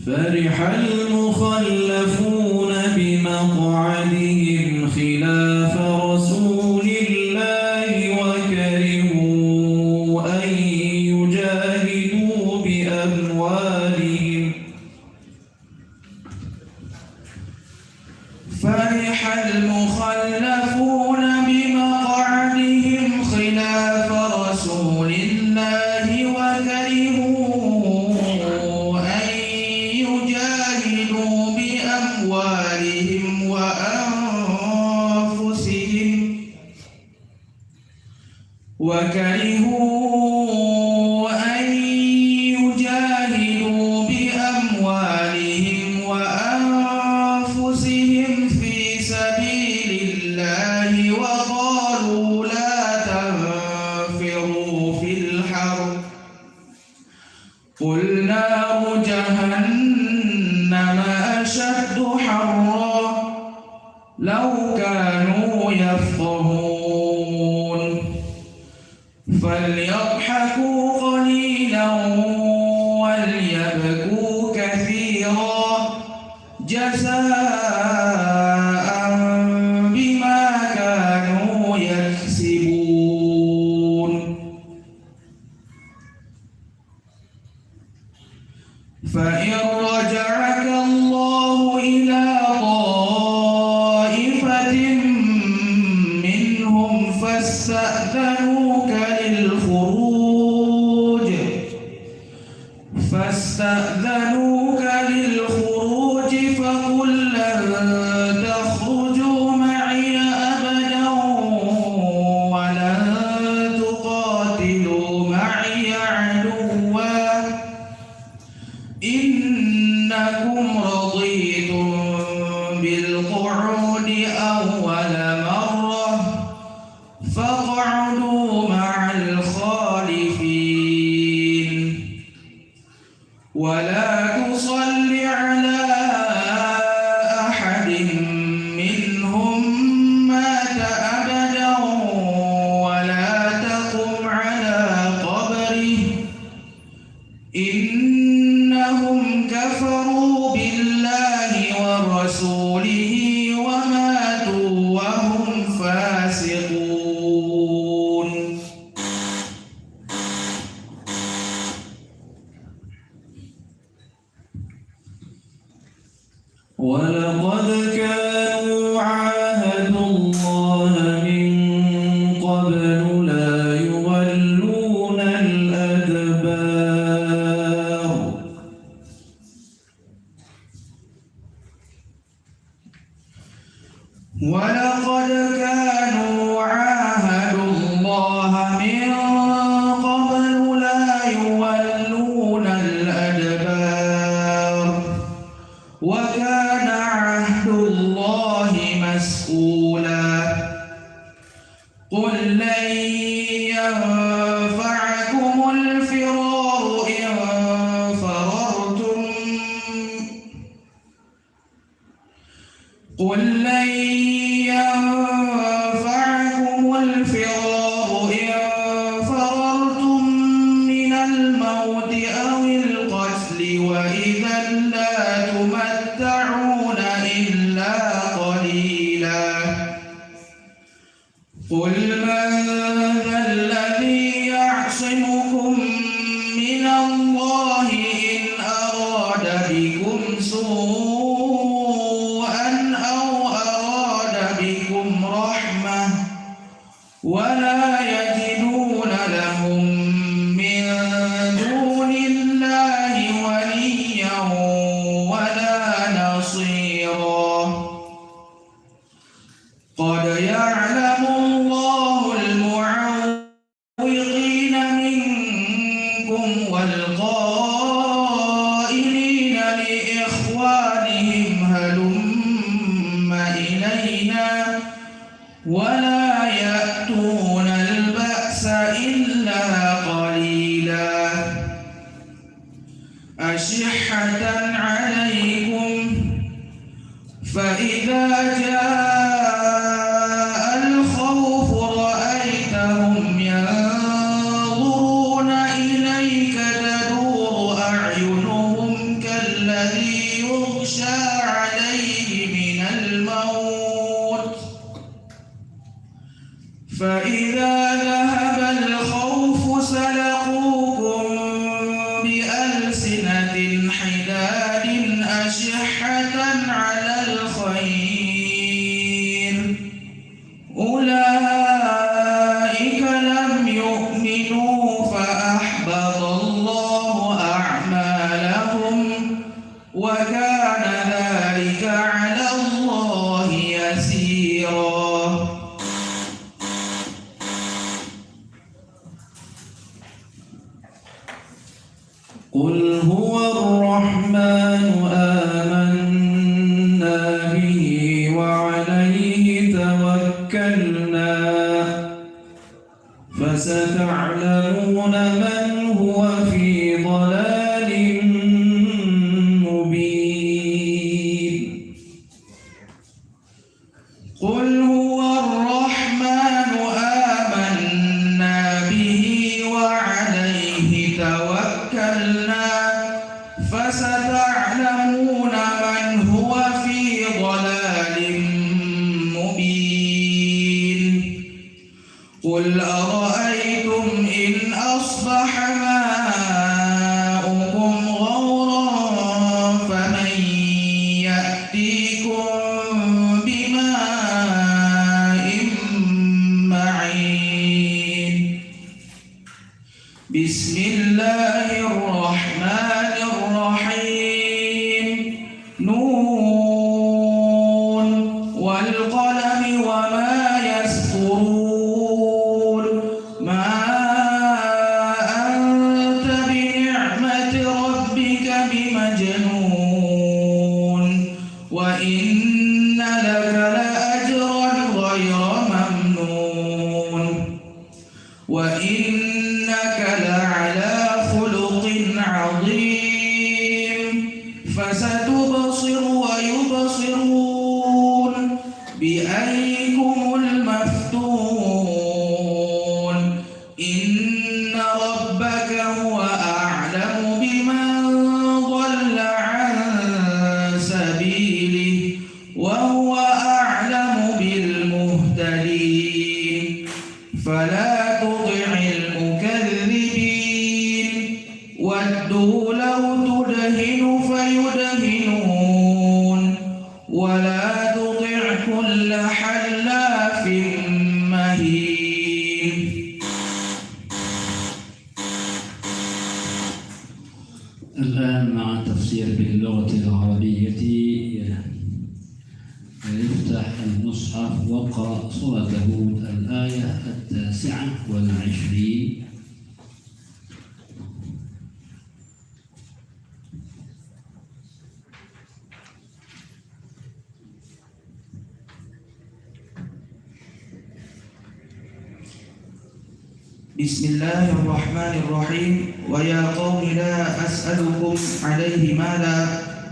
فرح المخلفون بمقعدهم خلاف رسول الله وكرهوا أن يجاهدوا بأموالهم. فرح المخلفون بمقعدهم خلاف رسول الله وكرهوا أن يجاهدوا بأموالهم وأنفسهم لو كانوا يفقهون فليضحكوا قليلا وليبكوا كثيرا جزاء بما كانوا يكسبون فإن رجعك الله إلى طائفة منهم فاستأذنوك للخروج فقل لن تخرجوا معي أبدا ولن تقاتلوا معي عدوا إنكم رضيتم بالقعود أول مرة فاقعدوا مع الخالفين ولا تصل على أحد منهم مات أبدا ولا تقم على قبره إنهم كفروا بالله ورسوله وماتوا وهم فاسقون ولقد كانوا عاهدوا الله من قبل لا يولون الأدبار ولقد كانوا عاهدوا الله من قبل لا يولون الأدبار وكان عهد الله مسؤولا قل لن ينفعكم الفرار إن فررتم من الموت أو القتل وإذا لا تمتعون إلا قليلا قل من ذا الذي يعصمكم من الله إن أراد بكم سوءا أو أراد بكم رحمة ولا يجدون لهم من دون الله وليا ولا نصيرا قد يعلم الله المعوقين منكم والقائلين لإخوانهم هلم إلينا ولا يأتون البأس إلا قليلا أشحة عليكم فإذا جاء الخوف رأيتهم ينظرون إليك تدور أعينهم كالذي يغشى عليه من الموت فإذا ذهب الخوف سلقوكم بألسنة حداد أشحة على الخير أولئك لم يؤمنوا فأحبط الله أعمالهم وكان ذلك على الله يسيرا قل هو الرحمن آمنا به وعليه توكلنا فستعلمون من هو في ضلال مبين بسم الله الرحمن الرحيم ويا قوم لا أسألكم عليه مالا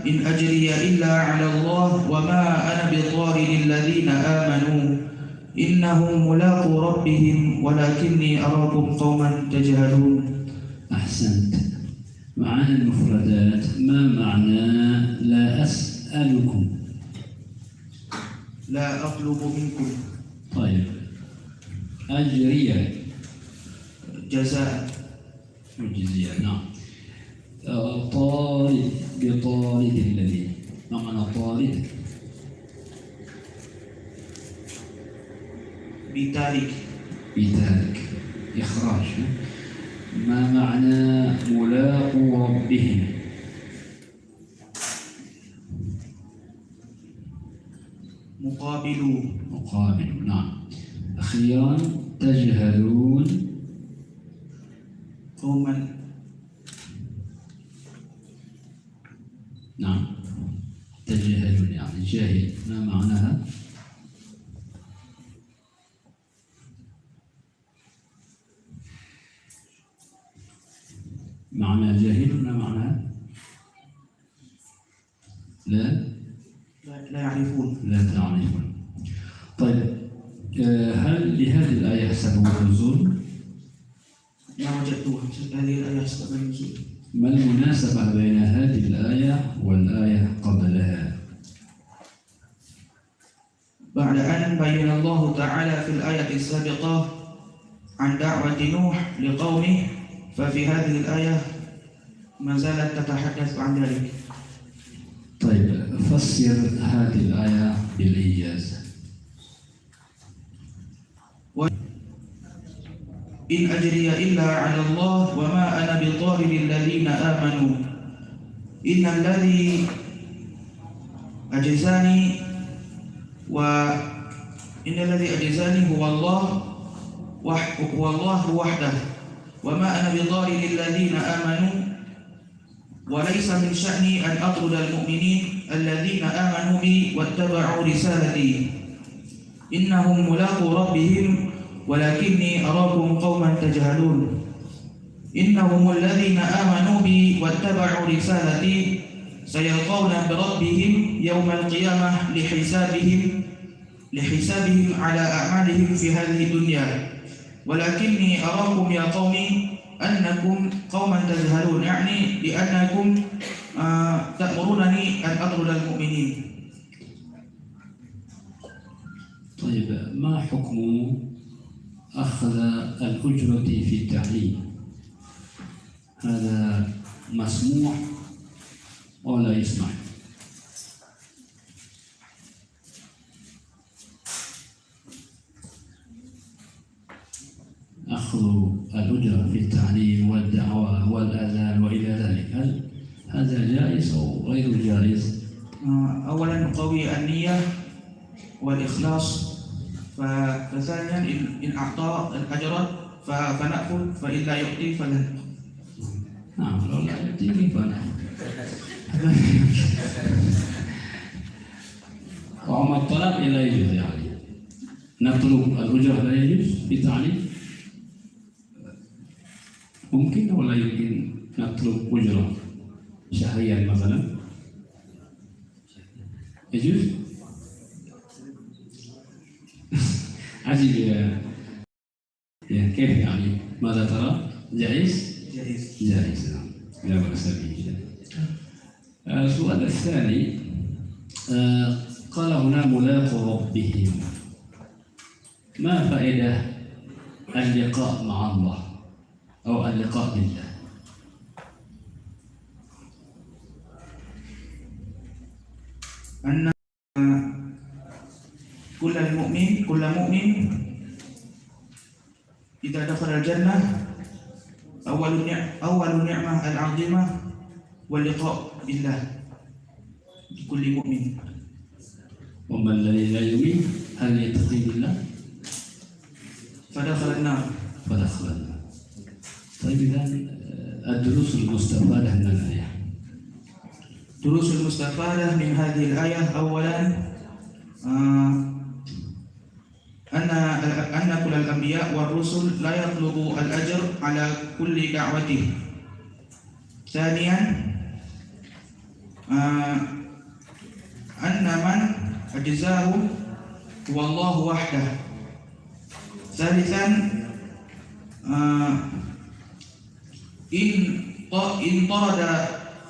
إن أجري إلا على الله وما أنا بطارد الذين آمنوا إنهم ملاقو ربهم ولكني أراكم قوما تجهلون. أحسنت. معاني المفردات، ما معنى لا أسألكم؟ لا أطلب منكم. طيب، أجري جزاء. الجزية، نعم. طارد، بطارد الذي، ما معنى طارد؟ بتارك. بذلك إخراج. ما معنى ملاقو ربهم؟ مقابلون. مقابل، نعم. أخيرا، تجهلون قوما. نعم، تجهلون يعني جاهل، ما معناها؟ معنى جاهل ما معناها؟ لا لا يعرفون. لا تعرفون. طيب، هل لهذه الآية سبب نزول؟ ما وجدتوها هذه الآية سبب النزول. ما المناسبة بين هذه الآية والآية قبلها؟ بعد أن بين الله تعالى في الآية السابقة عن دعوة نوح لقومه، ففي هذه الآية ما زالت تتحدث عن ذلك. طيب، فسر هذه الآية بالإيجاز. إن أجري إلا على الله وما أنا بطارد الذين آمنوا إن الذي أجزاني هو الله وحده وما أنا بطارد الذين آمنوا وليس من شأني أن أطرد المؤمنين الذين آمنوا بي واتبعوا رسالتي إنهم ملاقو ربهم ولكني أراكم قوما تجهلون. إنهم الذين آمنوا بي واتبعوا رسالتي سيلقون بربهم يوم القيامة لحسابهم على أعمالهم في هذه الدنيا ولكني أراكم يا قوم أنكم قوما تجهلون، يعني لأنكم تأمرونني أن أطرد المؤمنين. طيب، ما حكم أخذ الأجرة في التعليم؟ هذا مسموح أو لا يسمح؟ أخذ الأجرة في التعليم والدعوة والأذان وإلى ذلك، هل هذا جائز أو غير جائز؟ أولا نقوي النية والإخلاص، فثانيا إن أعطى الأجر فنأخذ، فإن لا يعطي فلا نأخذ. نعم، لو لا يعطيني فنأخذ. وأما الطلب لا يجوز، يعني نطلب الأجرة لا يجوز في تعليم؟ ممكن ولا يمكن نطلب أجرة شهريا مثلا؟ يجوز؟ عجيب كيف يعني؟ ماذا ترى؟ جائز؟ جائز، نعم، لا بأس به. السؤال الثاني، قال هنا ملاقو ربهم، ما فائدة اللقاء مع الله أو اللقاء بالله؟ أن كل مؤمن إذا دخل الجنة أول نعمة العظيمة واللقاء بالله لكل مؤمن. وما الذي لا يؤمن هل يتقي بالله؟ فدخل النار. طيب، إذا الدروس المستفادة من الآية. دروس المستفادة من هذه الآية، أولا أن كل الأنبياء والرسل لا يطلب الأجر على كل دعوته. ثانيا أن من أجزاه هو الله وحده. ثالثا إن طرد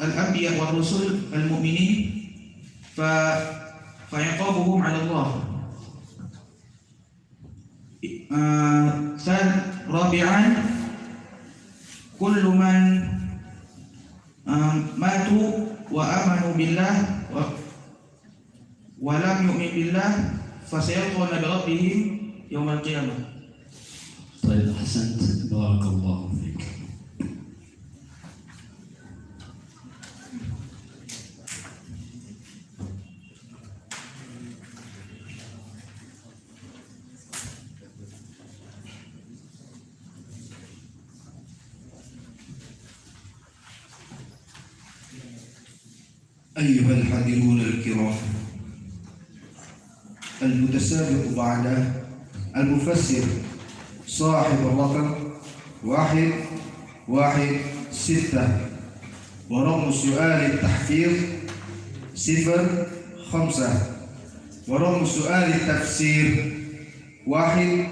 الأنبياء والرسل المؤمنين فعقابهم على الله. رابعا كل من ماتوا وآمنوا بالله ولم يؤمن بالله فسيلقون بربهم يوم القيامة. طيب أحسنت، بارك الله فيك. أيها الحاضرون الكرام، المتسابق بعد المفسر صاحب الرقم 116 ورقم سؤال التحفيظ 05 ورقم سؤال التفسير 1.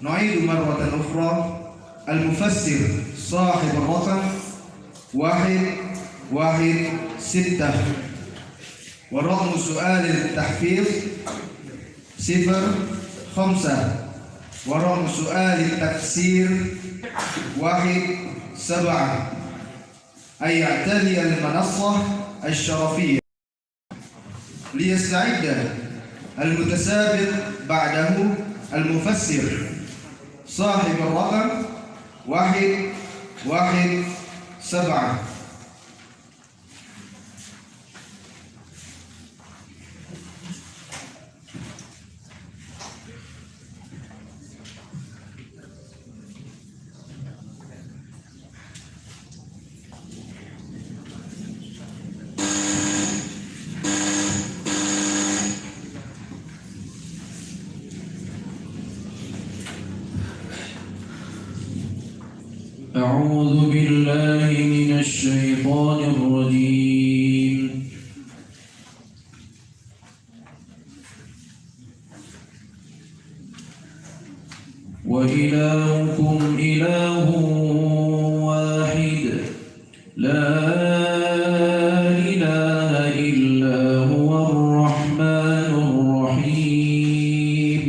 نعيد مرة أخرى، المفسر صاحب الرقم 116 ورقم سؤال التحفيظ 05 ورقم سؤال التفسير 17. أن يعتلي المنصة الشرفية ليستعد المتسابق بعده المفسر صاحب الرقم 117. أعوذ بالله من الشيطان الرجيم. وإلهكم إله واحد لا إله إلا هو الرحمن الرحيم.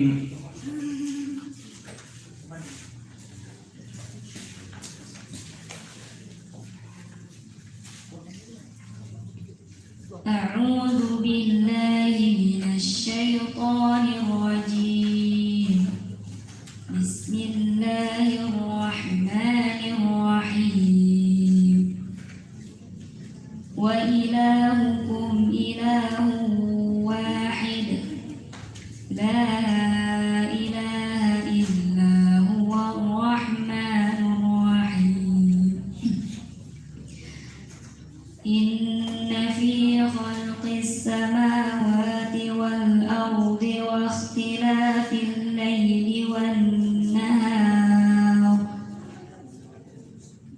أعوذ بالله من الشيطان الرجيم. بسم الله الرحمن الرحيم. وإلهكم إله واحد لا إله إلا هو الرحمن الرحيم. إن في خلق السماوات والأرض واختلاف الليل والنهار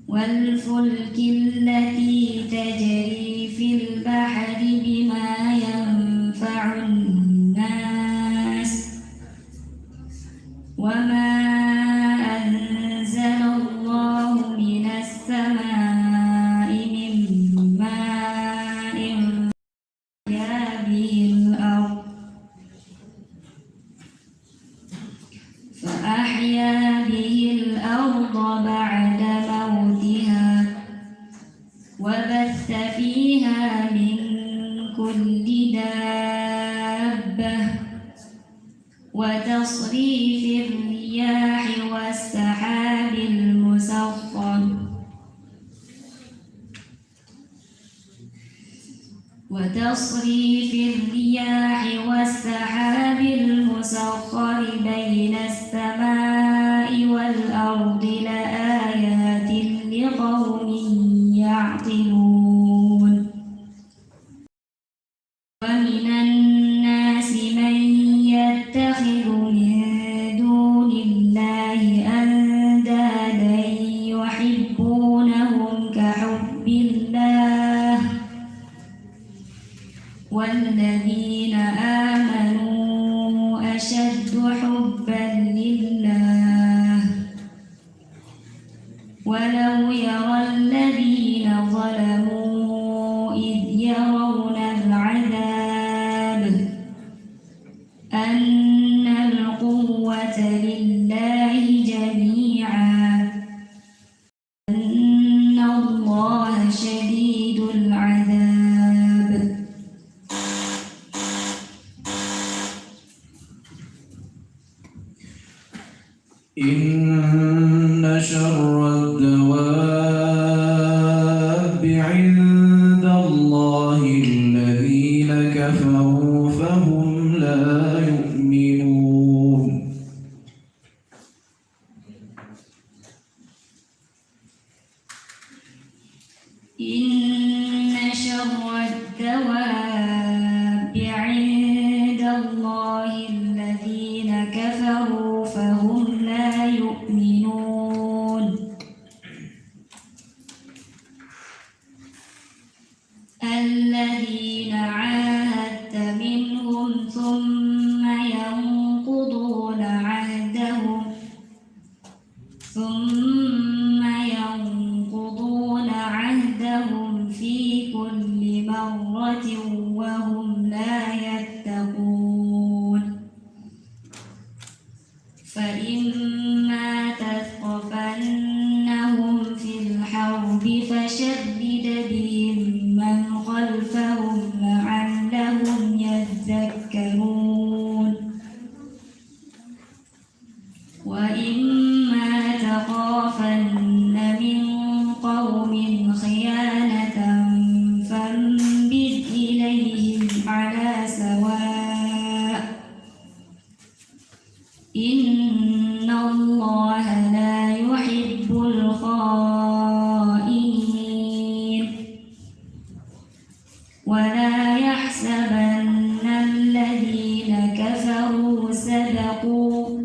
والفلك التي تجري في البحر بما ينفع الناس وما أنزل الله من السماء من ماء فأحيا به الأرض بعد موتها وبث فيها من كل دابة وتصريف الرياح والسحاب المسخر بين السماء والأرض لآيات لقوم يعقلون. ومن الناس من يتبع والذين آمنوا أشد حبا لله ولو يرى الذين ظلموا إذ يرون العذاب أن القوة لله جميعا أن الله شديد العذاب. إن شر الدواب عند الله الذين كفروا فهم لا يؤمنون. إن شر الدواب عند الله الذين كفروا فهم لا يؤمنون. الذين عاهدت منهم ثم ينقضون عهدهم في كل مرة وهم لا يتقون. فإما تثقفنهم في الحرب فشدد بهم من خلفهم لعلهم يذكرون. وإما تخافن من قوم خيانة فانبذ إليهم على سواء إن الله لا يحب الخائنين. ولا يحسبن الذين كفروا سبقوا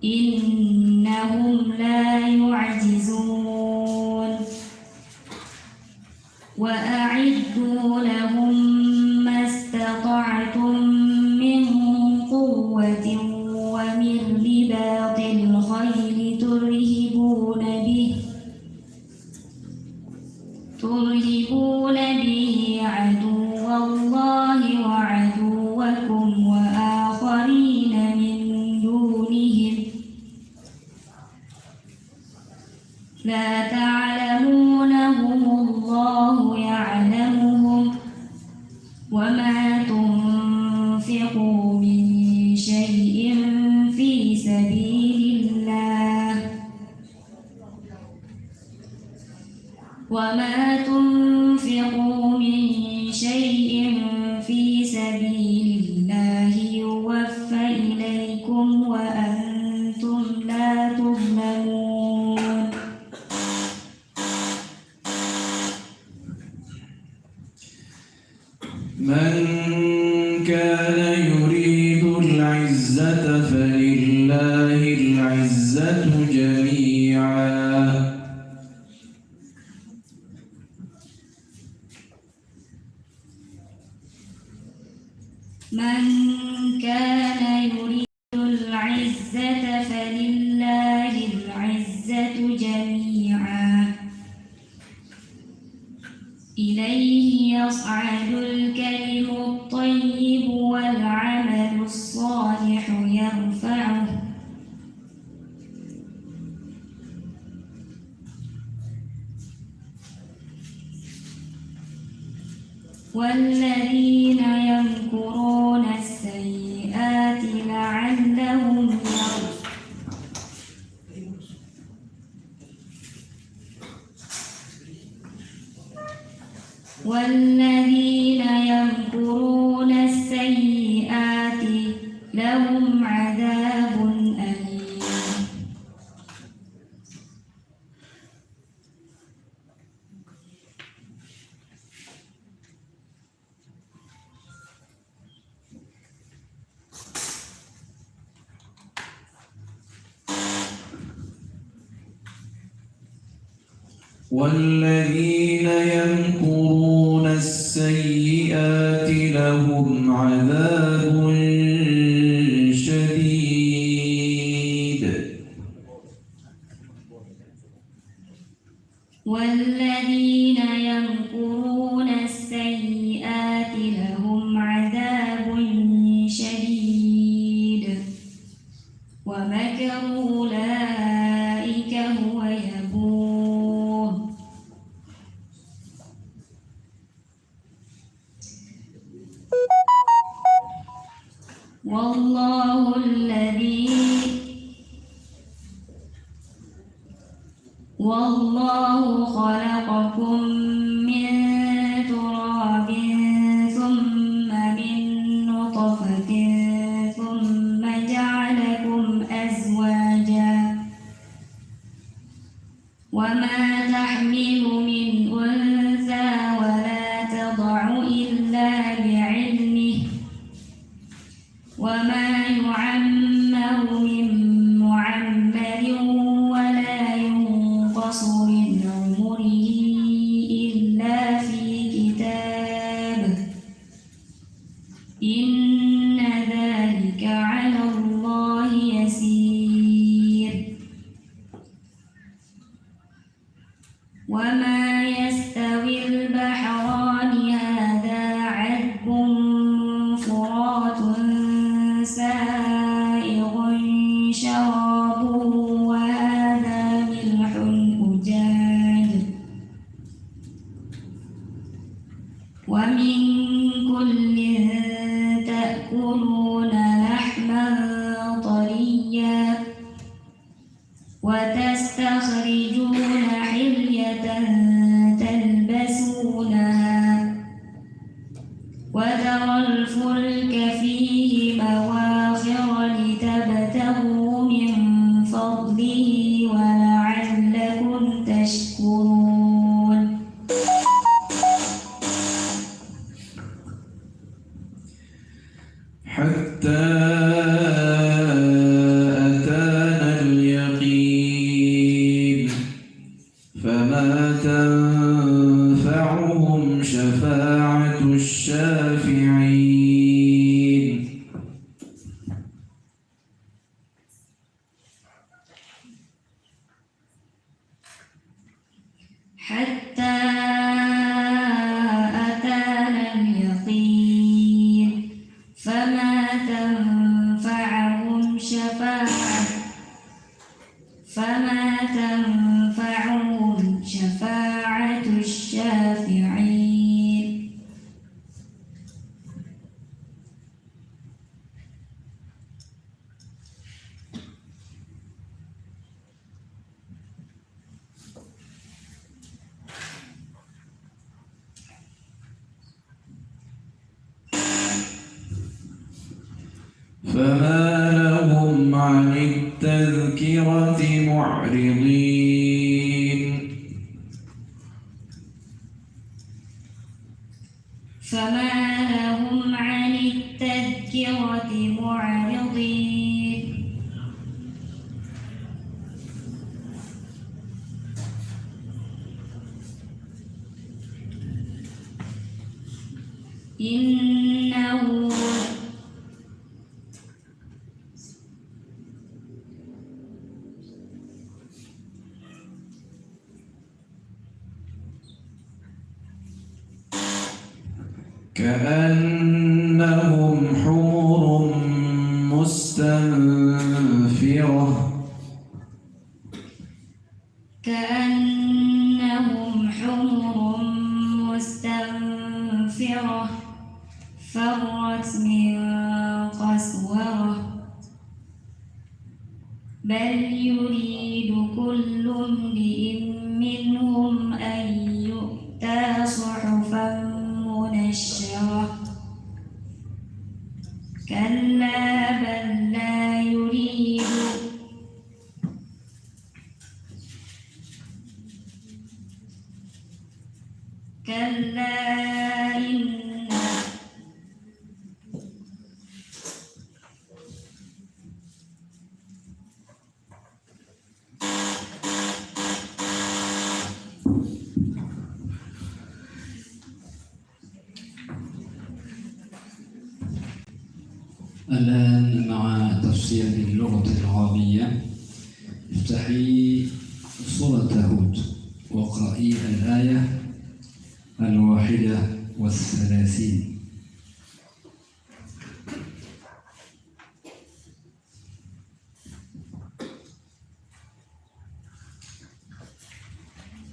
إنهم لا يعجزون. وأعدوا لهم ما استطعتم من قوة ومن رباط الخيل ترهبون به عدو الله وعدوكم وآخرين من دونهم لا تعلمونهم الله يعلمهم وما تنفقوا من شيء في سبيل الله يوفى إليكم وأنتم لا تظلمون. من كان يريد العزة فلله العزة جميعا من كان يريد العزة فلله العزة جميعا إليه يصعد الكلم الطيب والعمل الصالح يرفعه والذين يمكرون السيئات لعلهم لهم عذاب أليم. والذين يمكرون السيئات لهم عذاب شديد والذين يمكرون السيئات لهم عذاب شديد ومكر أولئك هو يبور والله خلقكم من تراب ثم من نطفة ثم جعلكم أزواجا وما تحمل من أنثى ولا تضع إلا بعلمه وما يعمر من معمر ولا ينقص من عمره إلا في كتاب إن ذلك على الله يسير وما يستوي البحران هذا عذب فرات سائغ شرابه وهذا ملح أجاج ومن كل تأكلون لحما طريا وتستخرجون حلية تلبسونها وترى الفلك فيه مواخر لتبتغوا من فضله ولعلكم تشكرون حتى أتانا اليقين فما تنفعهم شفاعة الشافعين حتى أتانا اليقين فما تنفعهم شفاعة الشافعين فما لهم عن التذكرة معرضين فما لهم عن التذكرة معرضين إنه كأنهم حمر مستنفرة كأنهم حمر مستنفرة فرت من قسورة بل يريد كل امرئ منهم أن يؤتى صحفا منشرة كلا بل لا يريد كلا إن الآن مع تفسير باللغة العربية. افتحي سورة هود واقرأي الآية 31.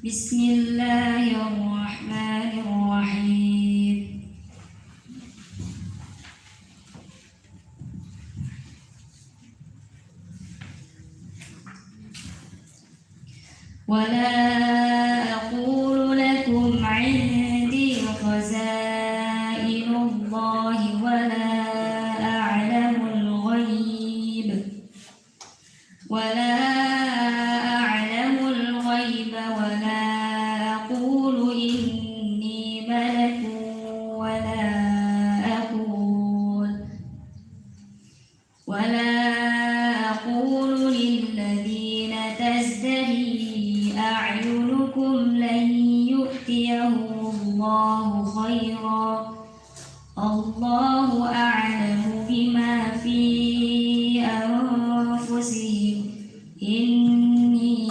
بسم الله الرحمن الرحيم. ولا أقول لكم عندي خزائن الله ولا أعلم الغيب ولا أقول إني ملك ولا أقول للذين تزدري أعينكم لن يؤتيهم الله خيرا الله أعلم بما في أنفسهم إني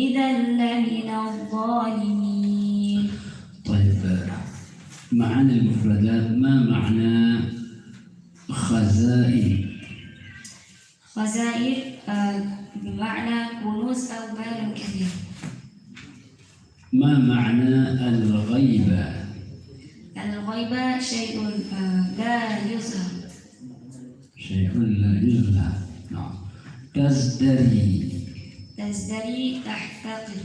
إذا لمن الظالمين. طيب، معاني المفردات. ما معنى خزائن؟ خزائن بمعنى كنوز أو مال كثير. ما معنى الغيبة؟ الغيبة شيء لا يظهر. شيء لا يظهر. نعم. تزدري تحتقر.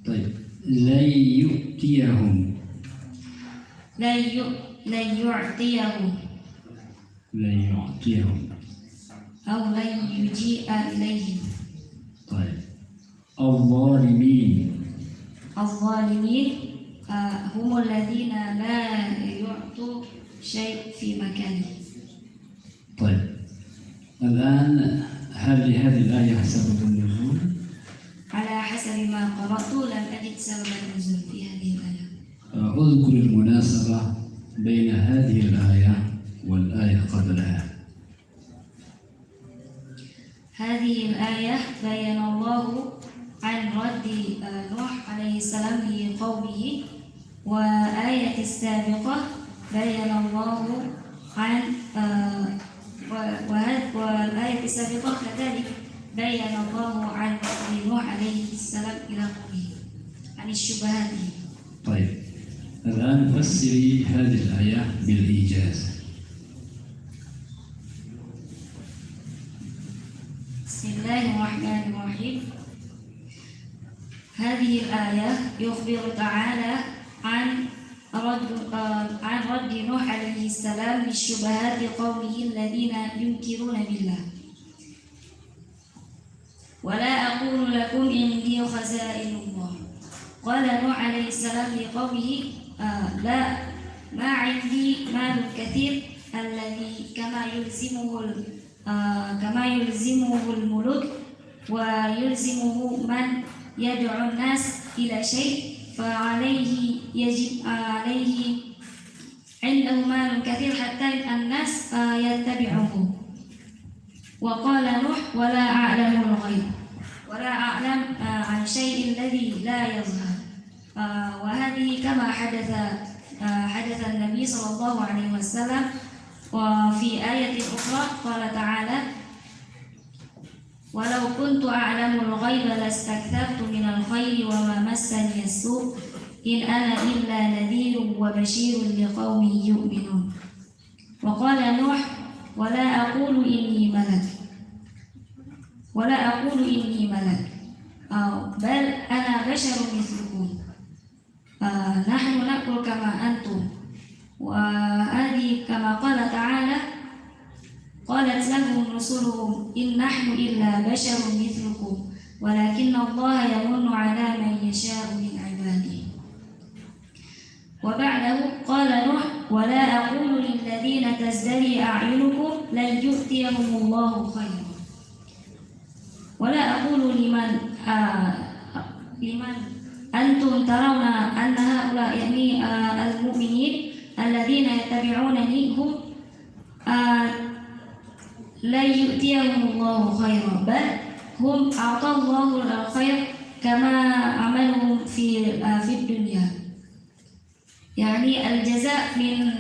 طيب، لن يؤتيهم. لن يعطيهم أو لن يجيء إليهم. طيب، الظالمين هم الذين لا يعطوا شيء في مكانه. طيب، الآن هل لهذه الآية سبب النزول؟ على حسب ما قرأت لم أجد سبب النزول في هذه الآية. أذكر المناسبة بين هذه الآية والآية قبلها. هذه الآية بين الله عن رد نوح عليه السلام لقومه، وآية السابقة بين الله عن والآية السابقة كذلك بين الله عن رد نوح عليه السلام إلى قومه عن الشبهات. طيب، الآن فسري هذه الآية بالإيجاز. بسم الله الرحمن الرحيم. هذه الآية يخبر تعالى عن رد نوح عليه السلام للشبهات قومه الذين ينكرون بالله. ولا أقول لكم عندي خزائن الله. قال نوح عليه السلام لقومه لا، ما عندي مال كثير الذي كما يلزمه الملوك ويلزمه من يدعو الناس إلى شيء، فعليه يجب عليه عنده مال كثير حتى الناس يتبعه. وقال نوح ولا أعلم الغيب ولا أعلم عن شيء الذي لا يظهر. وهذه كما حدث النبي صلى الله عليه وسلم. وفي آية أخرى قال تعالى ولو كنت أعلم الغيب لاستكثرت من الخير وما مسني السوء إن أنا إلا نذير وبشير لقوم يؤمنون. وقال نوح ولا أقول إني ملك بل أنا بشر مثلكم نحن نأكل كما أنتم. وهذه كما قال تعالى قالت لهم رسلهم إن نحن إلا بشر مثلكم ولكن الله يمن على من يشاء من عباده. وبعده قال نوح ولا أقول للذين تزدري أعينكم لن يؤتيهم الله خيرا ولا أقول لمن أنتم ترون أن هؤلاء يعني المؤمنين الذين يتبعونني هم لن يؤتيهم الله خيرا، بل هم أعطى الله الخير كما عملهم في الدنيا. يعني الجزاء من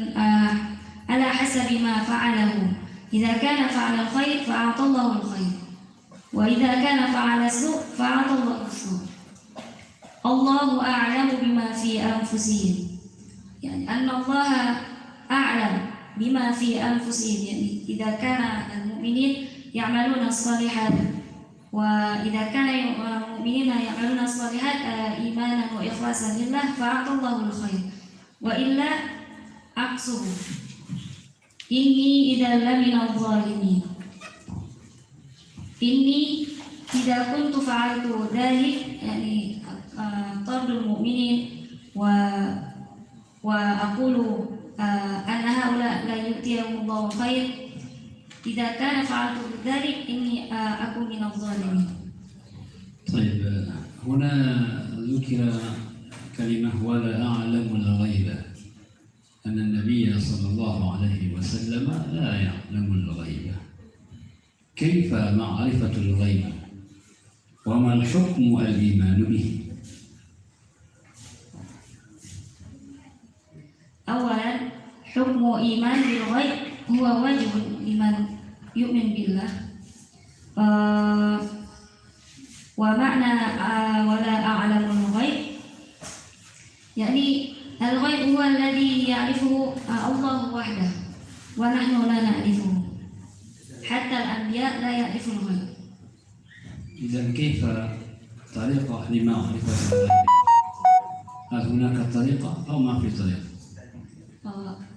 على حسب ما فعله. إذا كان فعل الخير فأعطى الله الخير، وإذا كان فعل السوء فأعطى الله السوء. الله أعلم بما في أنفسهم، يعني أن الله أعلم بما في أنفسهم. يعني إذا كان المؤمنين يعملون الصالحات، وإذا كان المؤمنين يعملون الصالحات إيمانا وإخلاصا لله فأعطى الله الخير، وإلا عكسه، إني إذا لمن الظالمين. إني إذا كنت فعلت ذلك، يعني طرد المؤمنين وأقول أن هؤلاء لا يؤتيهم الله خير، إذا كان فعلت ذلك إني أكون من الظالمين. طيب، هنا ذكر كلمة ولا أعلم الغيب، أن النبي صلى الله عليه وسلم لا يعلم الغيب. كيف معرفة الغيب؟ وما الحكم الإيمان به؟ أولا، حكم إيمان بالغيب هو واجب لمن يؤمن بالله. ومعنى ولا أعلم الغيب، يعني الغيب هو الذي يعرفه الله وحده، ونحن لا نعرفه، حتى الأنبياء لا يعرفون الغيب. إذا كيف طريقة لمعرفة الغيب؟ هل هناك طريقة أو ما في طريقة؟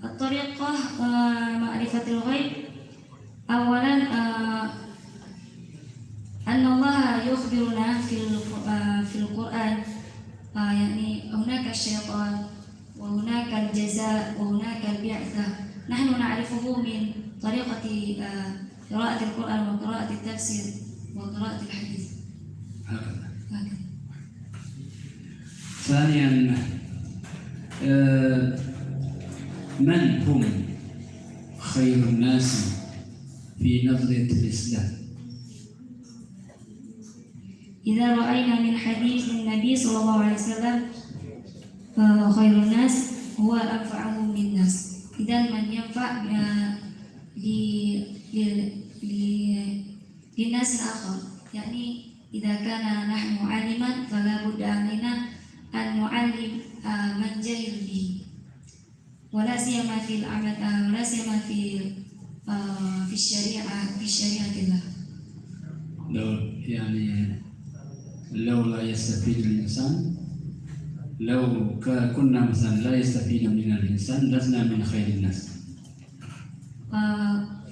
الطريقة معرفة الغيب، أولا أن الله يخبرنا في القرآن، يعني هناك الشيطان وهناك الجزاء وهناك البعثة، نحن نعرفه من طريقة قراءة القرآن وقراءة التفسير وقراءة الحديث. هكذا. هكذا. ثانيا، من هم خير الناس في نظرة الإسلام؟ إذا رأينا من حديث النبي صلى الله عليه وسلم خير الناس هو أنفعهم للناس. إذا من ينفع للناس الآخر، يعني إذا كان نحن عالما فلا بد علينا أن نعلم من جهل به، ولا سيما في العمل، ولا سيما في شريعة الله. لو لا يستفيد الإنسان، لو كنا مثلا لا يستفيد من الإنسان لسنا من خير الناس.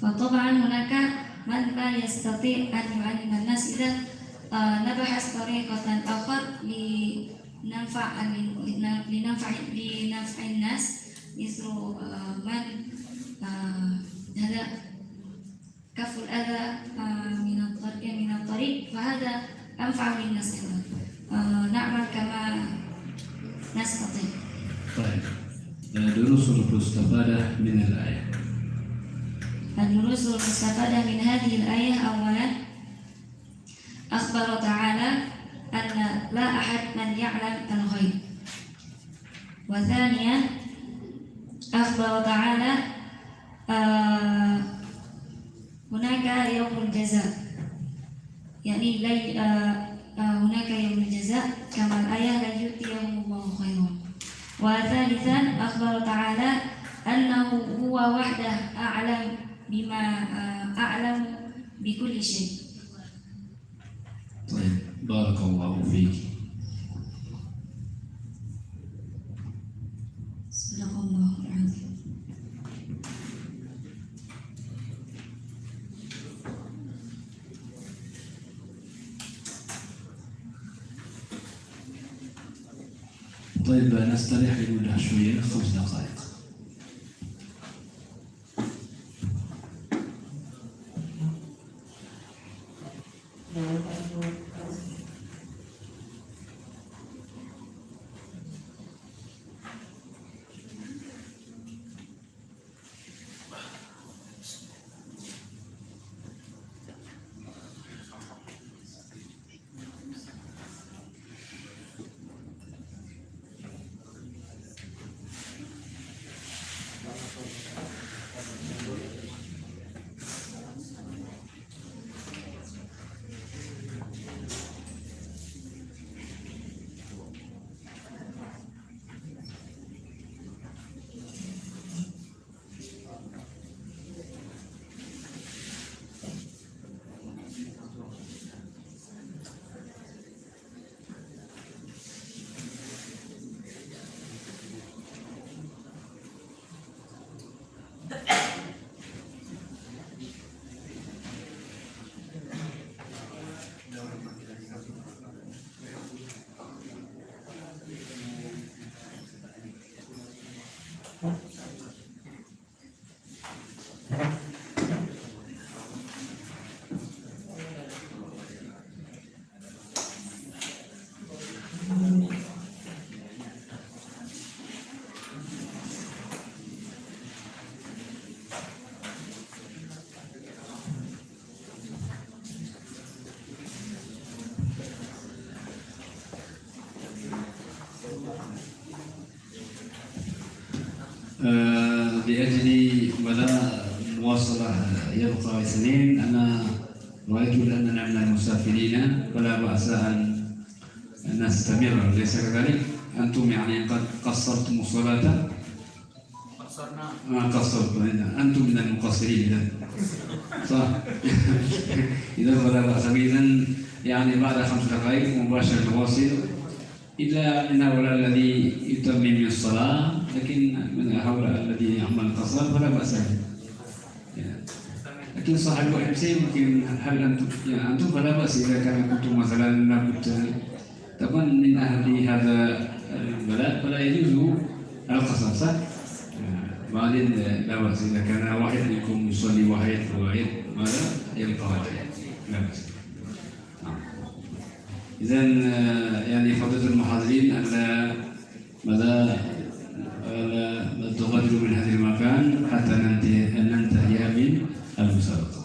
فطبعا هناك من لا يستطيع أن يعلم الناس. إذا نبحث طريقة أخرى لننفع الناس، مثل من هذا كف الأذى من الطريق، فهذا أنفع للناس أيضا. نعمل كما نستطيع. طيب، دروس المستفادة من الآية. الدروس المستفادة من هذه الآية: أولا، أخبر تعالى أن لا أحد من يعلم الغيب. وثانيا، أخبر تعالى هناك يوم الجزاء، يعني هناك يوم الجزاء كما الآية لا يؤتيهم الله خيرا. وثالثا، أخبر تعالى أنه هو وحده أعلم أعلم بكل شيء. طيب، بارك الله فيك. صدق الله العظيم. طيب، نستريح لمدة شوية، 5 دقائق. لأجل مدى مواصلة يبقى اثنين، أنا رأيت أننا من المسافرين فلا بأس أن نستمر، أليس كذلك؟ أنتم يعني قد قصرتم الصلاة؟ قصرنا. أنتم من المقصرين إذا صح؟ إذا فلا بأس. إذا يعني بعد 5 دقائق مباشرة نواصل، إلا من هؤلاء الذي يتمم الصلاة، لكن من هؤلاء الذي يعمل القصر فلا بأس به. لكن صاحب الحمص يمكن هل أنتم فلا بأس إذا كنتم مثلا طبعا من أهل هذا البلد فلا يجوز القصر، صح؟ بعدين لا بأس إذا كان واحد منكم يصلي واحد ماذا يبقى واحد لا بأس. إذا يعني فضيلة المحاضرين ألا ماذا لا تغادروا من هذا المكان حتى ننتهي من المسابقة.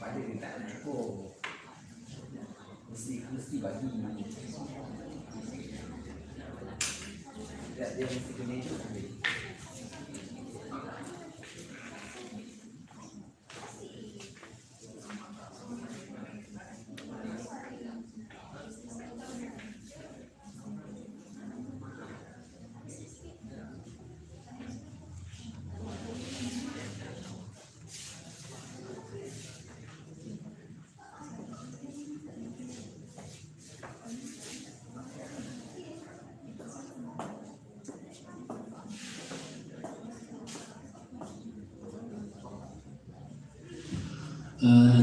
pada dia tak cukup. Mesti bagi. Dia mesti kena cukup.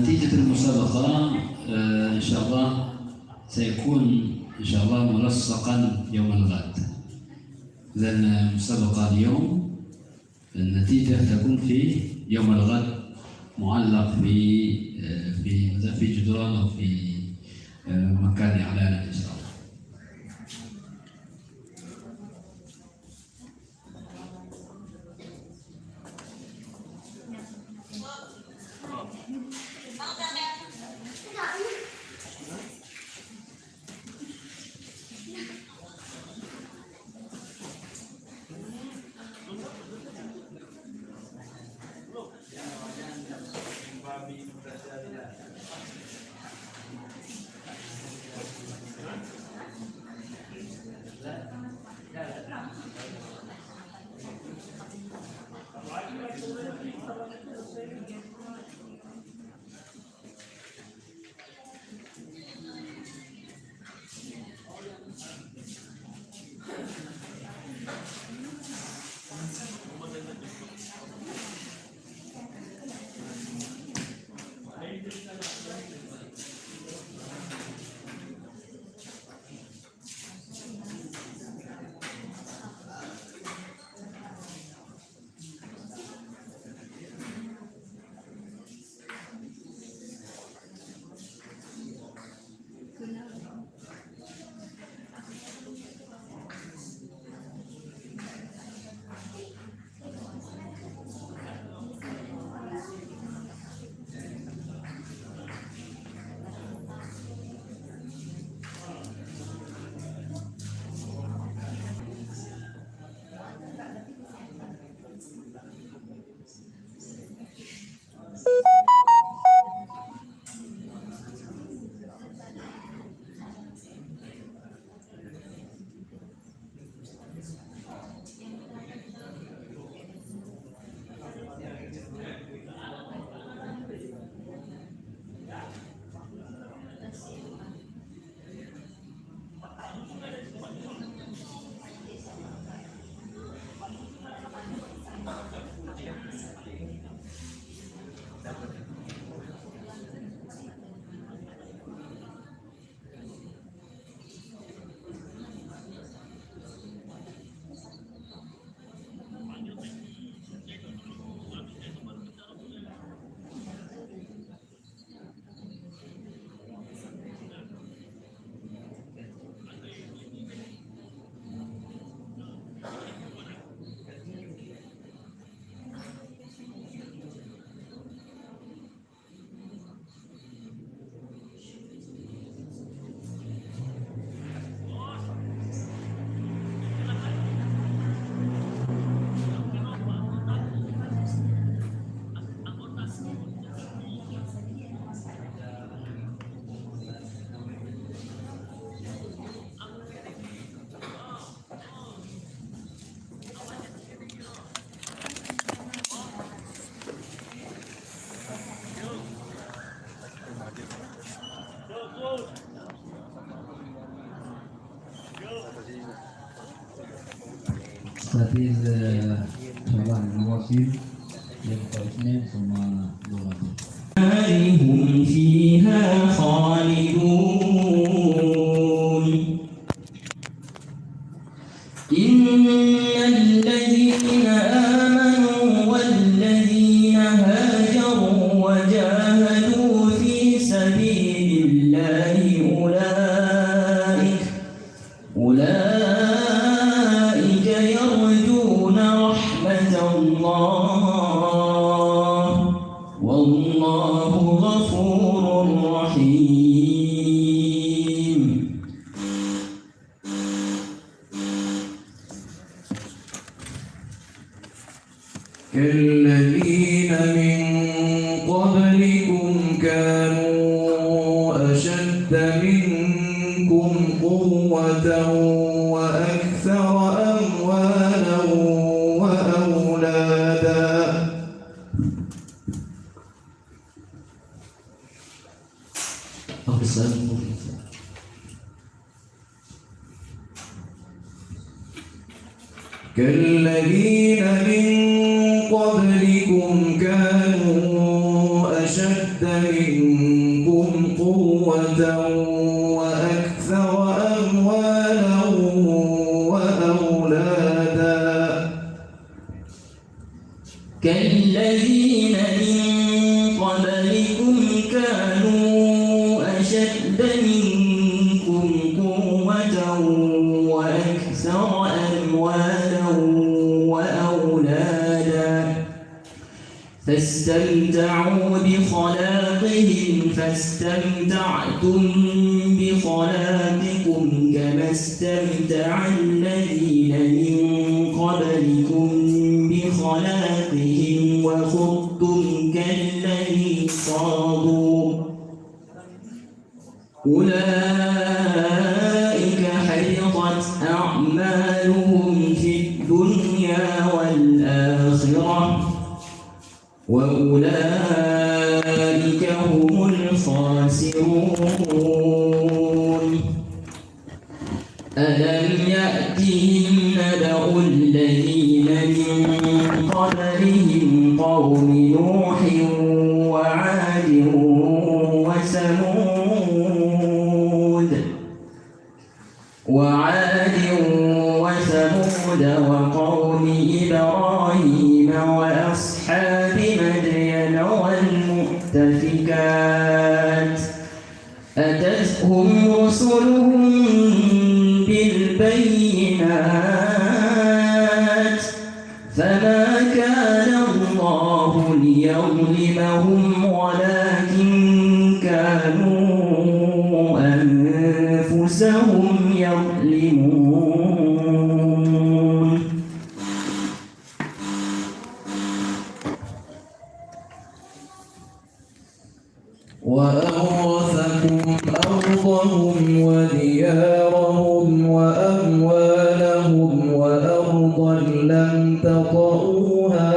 نتيجة المسابقة إن شاء الله سيكون إن شاء الله ملصقا يوم الغد. لأن المسابقة اليوم النتيجة تكون في يوم الغد معلق في جدران أو في مكان إعلان إن شاء الله. Tadi coba nawasin yang terusnya sama dua. هم فيها خالدون إن الذين آمنوا والذين هاجروا وجاهدوا في سبيل الله أولئك يرجون رحمة الله والله غفور الرحيم كالذين من قبلكم كانوا أشد منكم قوة وأكثر أموالا وأولادا كالذين من قبلكم كانوا أشد منكم قوة وأكثر أموالا وأولادا كالذين من قبلكم كانوا أشد منكم قوة وأكثر أموالا وأولادا فاستمتعوا بخلاقهم فاستمتعتم بخلاقكم كما استمتع الذين من قبلكم بخلاقهم وخضتم كالذي خاضوا أولئك حبطت أعمالهم في الدنيا والآخرة وأولئك هم الخاسرون ألم يأتهم نبأ الذين من قبلهم قوم نوح وعاد وثمود وقوم إبراهيم وأصحاب مدين والمؤتفكات أتتهم رسلهم بالبينات فما كان الله ليظلمهم ولكن كانوا أنفسهم يظلمون وأورثكم أرضهم وديارهم وأموالهم وأرضا لم تطئوها